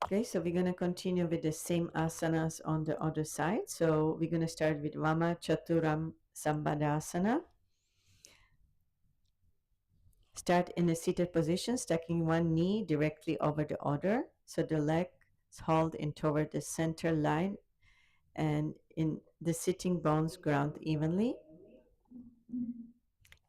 Okay, so we're going to continue with the same asanas on the other side. So we're going to start with Vama Chaturam Sambadasana. Start in a seated position, stacking one knee directly over the other. So the legs hold in toward the center line and in the sitting bones ground evenly.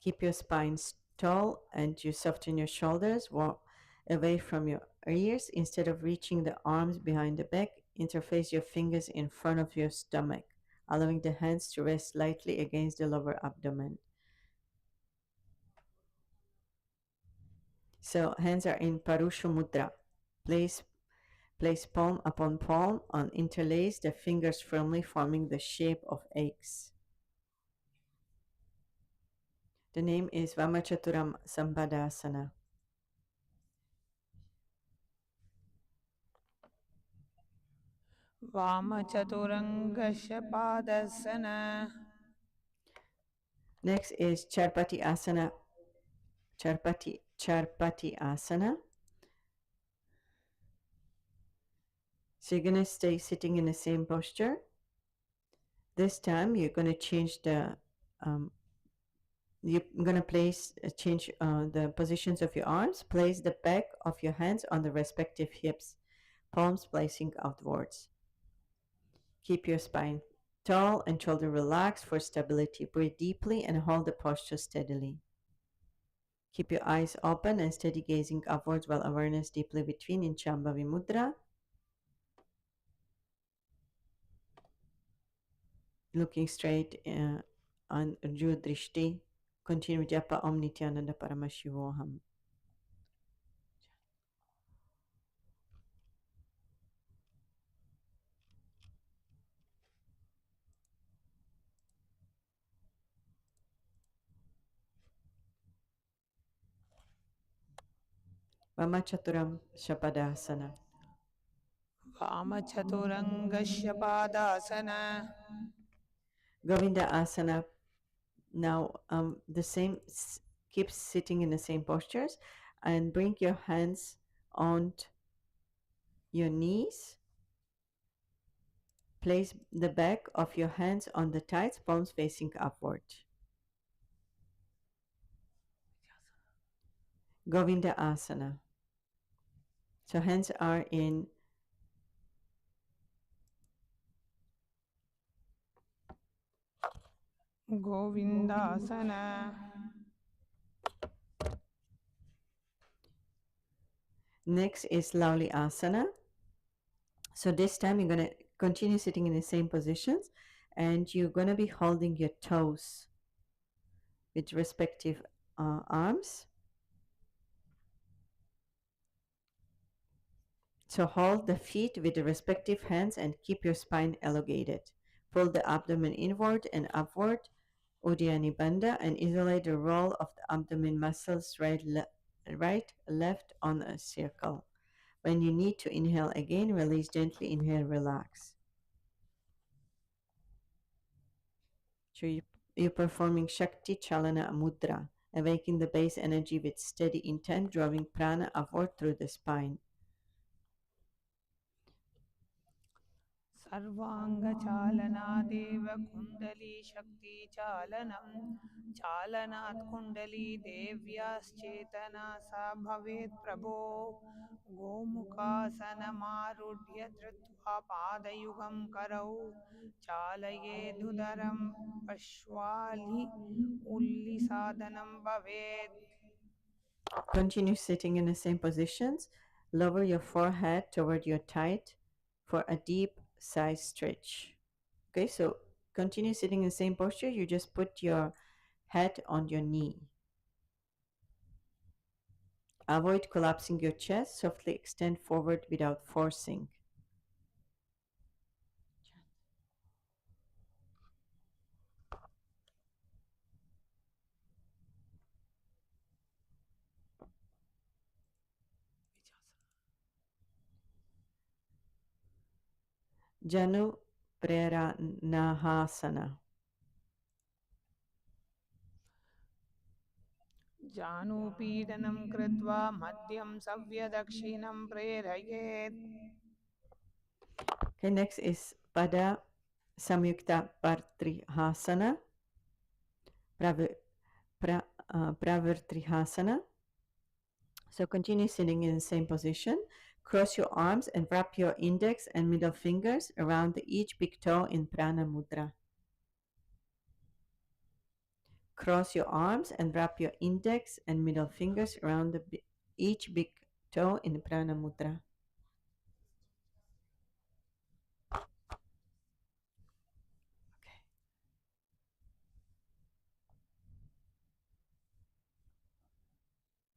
Keep your spine tall and you soften your shoulders, walk away from your ears. Instead of reaching the arms behind the back, interface your fingers in front of your stomach, allowing the hands to rest lightly against the lower abdomen. So hands are in Parusha Mudra. Place palm upon palm and interlace the fingers firmly, forming the shape of eggs. The name is Vamachaturam Sampadasana. वामचतुरङ्गशपादसन. Next is Charpati Asana. Charpati Asana. So you're going to stay sitting in the same posture. This time you're going to change the you're going to change the positions of your arms. Place the back of your hands on the respective hips, palms placing outwards. Keep your spine tall and shoulder relaxed for stability. Breathe deeply and hold the posture steadily. Keep your eyes open and steady gazing upwards while awareness deeply between in Shambhavi Mudra. Looking straight on Ujju Drishti. Continue japa Om Nithyananda Paramashivoham. Vamachaturam Shapadasana. वामचतुरङ्गशपादासन. Govinda Asana. Now the same, keep sitting in the same postures and bring your hands on your knees. Place the back of your hands on the thighs, palms facing upward. Govinda Asana. So hands are in गोविन्दासन. Next is Lauli Asana. So this time you're going to continue sitting in the same positions and you're going to be holding your toes with respective arms. So hold the feet with the respective hands and keep your spine elongated. Pull the abdomen inward and upward, Uddiyana Bandha, and isolate the roll of the abdomen muscles right, left on a circle. When you need to inhale again, release gently, inhale, relax. So you you're performing Shakti Chalana Mudra, awakening the base energy with steady intent, drawing prana upward through the spine. सर्वाङ्गचालनादेव कुण्डली शक्तिचालनं चालनात् कुण्डली देव्याश्चेतना सा भवेत् प्रभो गोमुखासनमारूढ्य धृत्वा पादयुगं करौ चालयेदुदरं पश्वालि उल्लिसादनं भवेत्. Continue sitting in the same positions. Lower your forehead toward your thigh for a deep side stretch. Okay, so continue sitting in the same posture. You just put your head on your knee. Avoid collapsing your chest. Softly extend forward without forcing. Janu Preranahasana. जानुपीडनं कृत्वा मध्यं सव्यदक्षिणं प्रेरयेत्. Okay, next is Pada Samyukta Partrihasana. Pravartrihasana. So continue sitting in the same position. Cross your arms and wrap your index and middle fingers around each big toe in Prana Mudra. Cross your arms and wrap your index and middle fingers around each big toe in Prana Mudra.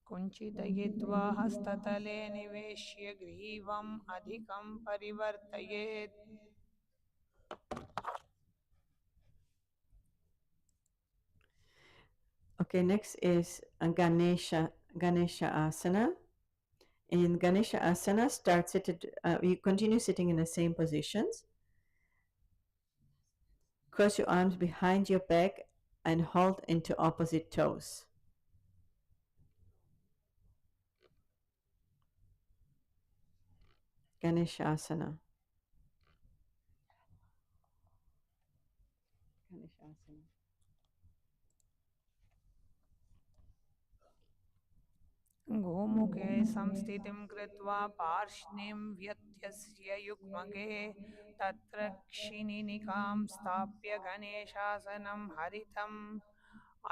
कुञ्चितयित्वा हस्ततले निवेश्य ग्रीवम् अधिकं परिवर्तयेत्. Okay, next is Ganesha Asana. In Ganesha Asana, you continue sitting in the same positions. Cross your arms behind your back and hold into opposite toes. Ganesha Asana. Ganesha Asana. गोमुखे संस्थितिं कृत्वा पार्ष्णिं व्यत्यस्य युग्मगे तत्र क्षिनिनिकां स्थाप्य गणेशासनं हरितम्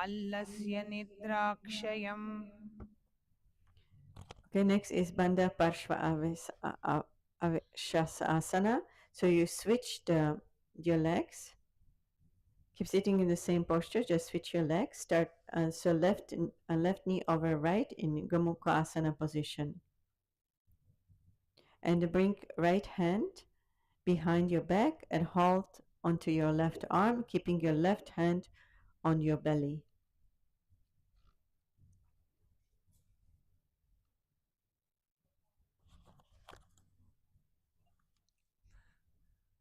अल्लस्य निद्राक्षयम्. Okay, next is Bandha Parshva Avishasana. So you switch your legs. Keep sitting in the same posture. Just switch your legs. Start so left knee over right in Gomukha Asana position, and bring right hand behind your back and hold onto your left arm, keeping your left hand on your belly.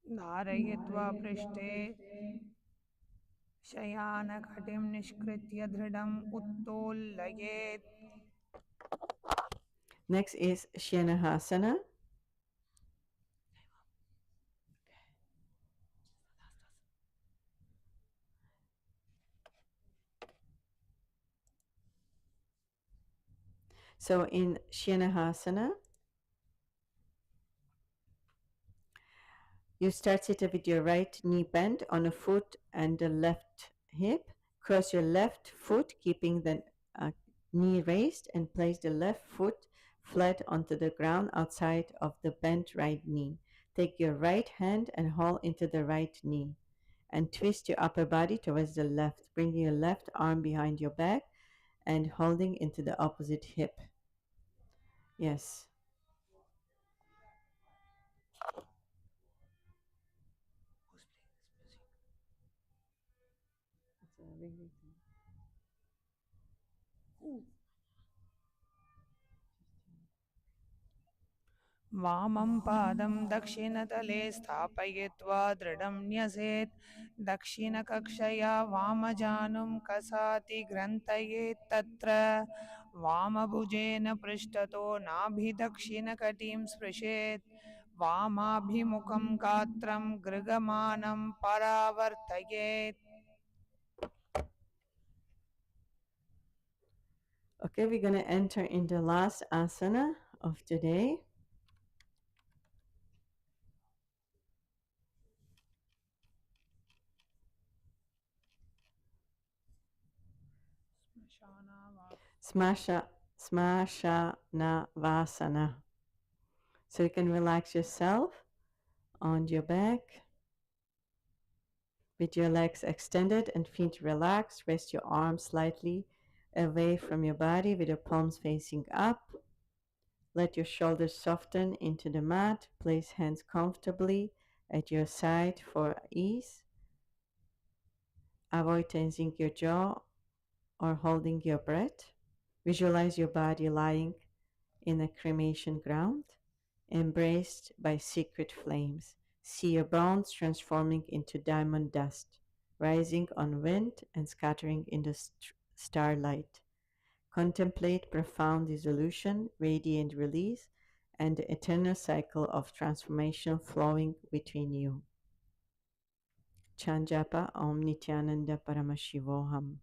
धारयित्वा पृष्ठे शयानघटिं निष्कृत्य दृढम् उत्तोलयेत्. Next is Shenahasana. So in Shenahasana, you start sitting with your right knee bent on a foot and the left hip. Cross your left foot, keeping the knee raised, and place the left foot flat onto the ground outside of the bent right knee. Take your right hand and hold into the right knee and twist your upper body towards the left, bringing your left arm behind your back and holding into the opposite hip. Yes. वामं पादं दक्षिणतले स्थापयित्वा दृढं न्यसेत् दक्षिणकक्षया वामजानुं कसाति ग्रन्थयेत् तत्र वामभुजेन पृष्ठतो नाभिदक्षिणकटिं स्पृशेत् वामाभिमुखं गात्रं गृगमानं परावर्तयेत्. Okay, we're going to enter in the last asana of today. Smashana Vasana. So you can relax yourself on your back with your legs extended and feet relaxed. Rest your arms slightly away from your body with your palms facing up. Let your shoulders soften into the mat. Place hands comfortably at your side for ease. Avoid tensing your jaw or holding your breath. Visualize your body lying in a cremation ground, embraced by secret flames. See your bones transforming into diamond dust, rising on wind and scattering in the starlight. Contemplate profound dissolution, radiant release, and the eternal cycle of transformation flowing within you. Chanjapa Om Nithyananda Paramashivoham.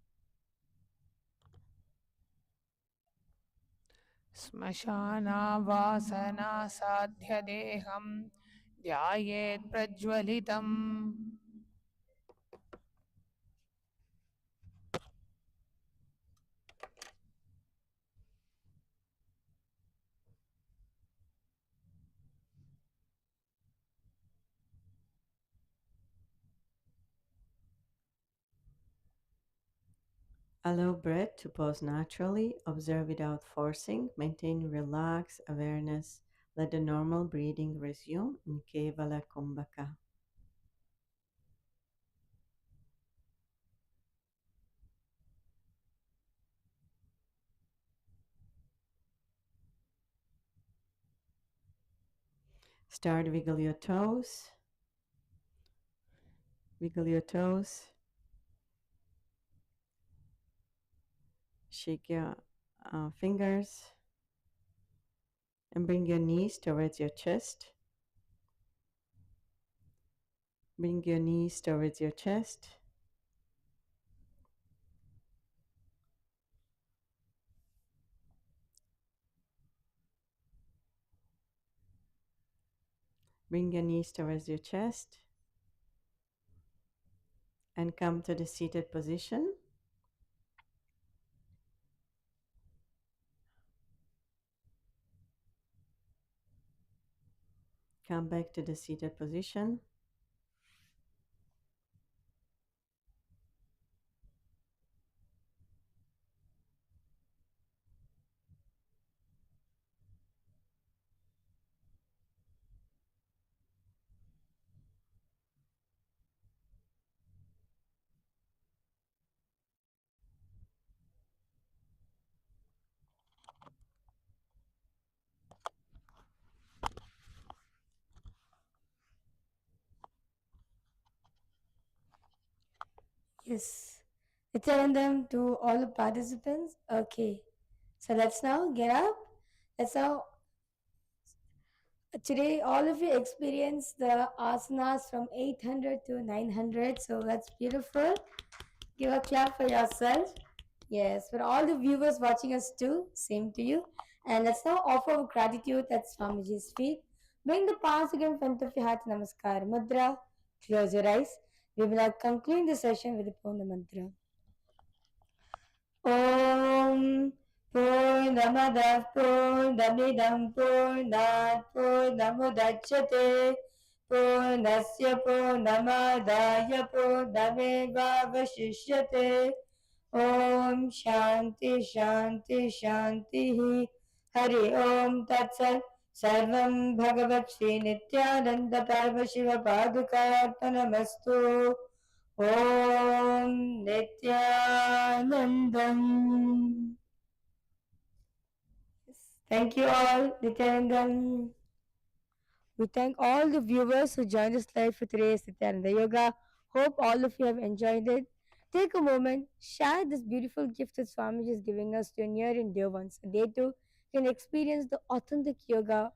श्मशानावासना साध्यदेहं ध्यायेत् प्रज्वलितम्. Allow breath to pause naturally, observe without forcing, maintain relaxed awareness. Let the normal breathing resume in Kevala Kumbhaka. Start wiggle your toes. Wiggle your toes. Shake your fingers. And bring your knees towards your chest. Bring your knees towards your chest. Bring your knees towards your chest. And come to the seated position. Come back to the seated position. Yes. Nityanandam to all the participants. Okay. So let's now get up. Let's now today all of you experience the asanas from 800 to 900. So that's beautiful. Give a clap for yourself. Yes, for all the viewers watching us too, same to you. And let's now offer gratitude at Swamiji's feet. Bring the palms again in front of your heart, Namaskar Mudra. Close your eyes. We will now conclude the session with the Purna Mantra. Om Purnamadah Purnamidam Purnat Purnamudachyate Purnasya Purnamadaya Purnamevavashishyate Om Shanti Shanti Shanti Hari Om Tatsat Sarvam Bhagavat Shri Nityananda Paramashiva Padukarpanamastu Om Nityanandam. Thank you all, Nityanandam. We thank all the viewers who joined us live for today's Nithyananda Yoga. Hope all of you have enjoyed it. Take a moment, share this beautiful gift that Swamiji is giving us to your near and dear ones. And they too can experience the authentic yoga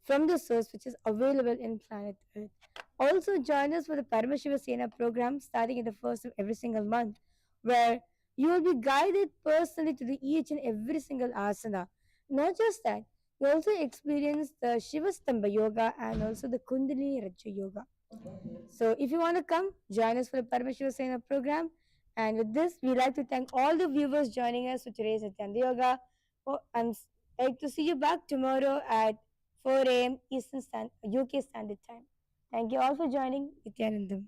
from the source which is available in planet Earth. Also join us for the Paramashiva Sena program starting at the first of every single month, where you will be guided personally to the each and every single asana. Not just that, you also experience the Shiva Stamba Yoga and also the Kundalini Raja Yoga. So if you want to come, join us for the Paramashiva Sena program. And with this, we like to thank all the viewers joining us for today's Nithyananda Yoga. Oh, like to see you back tomorrow at 4 a.m. UK Standard Time. Thank you all for joining Nithyanandam.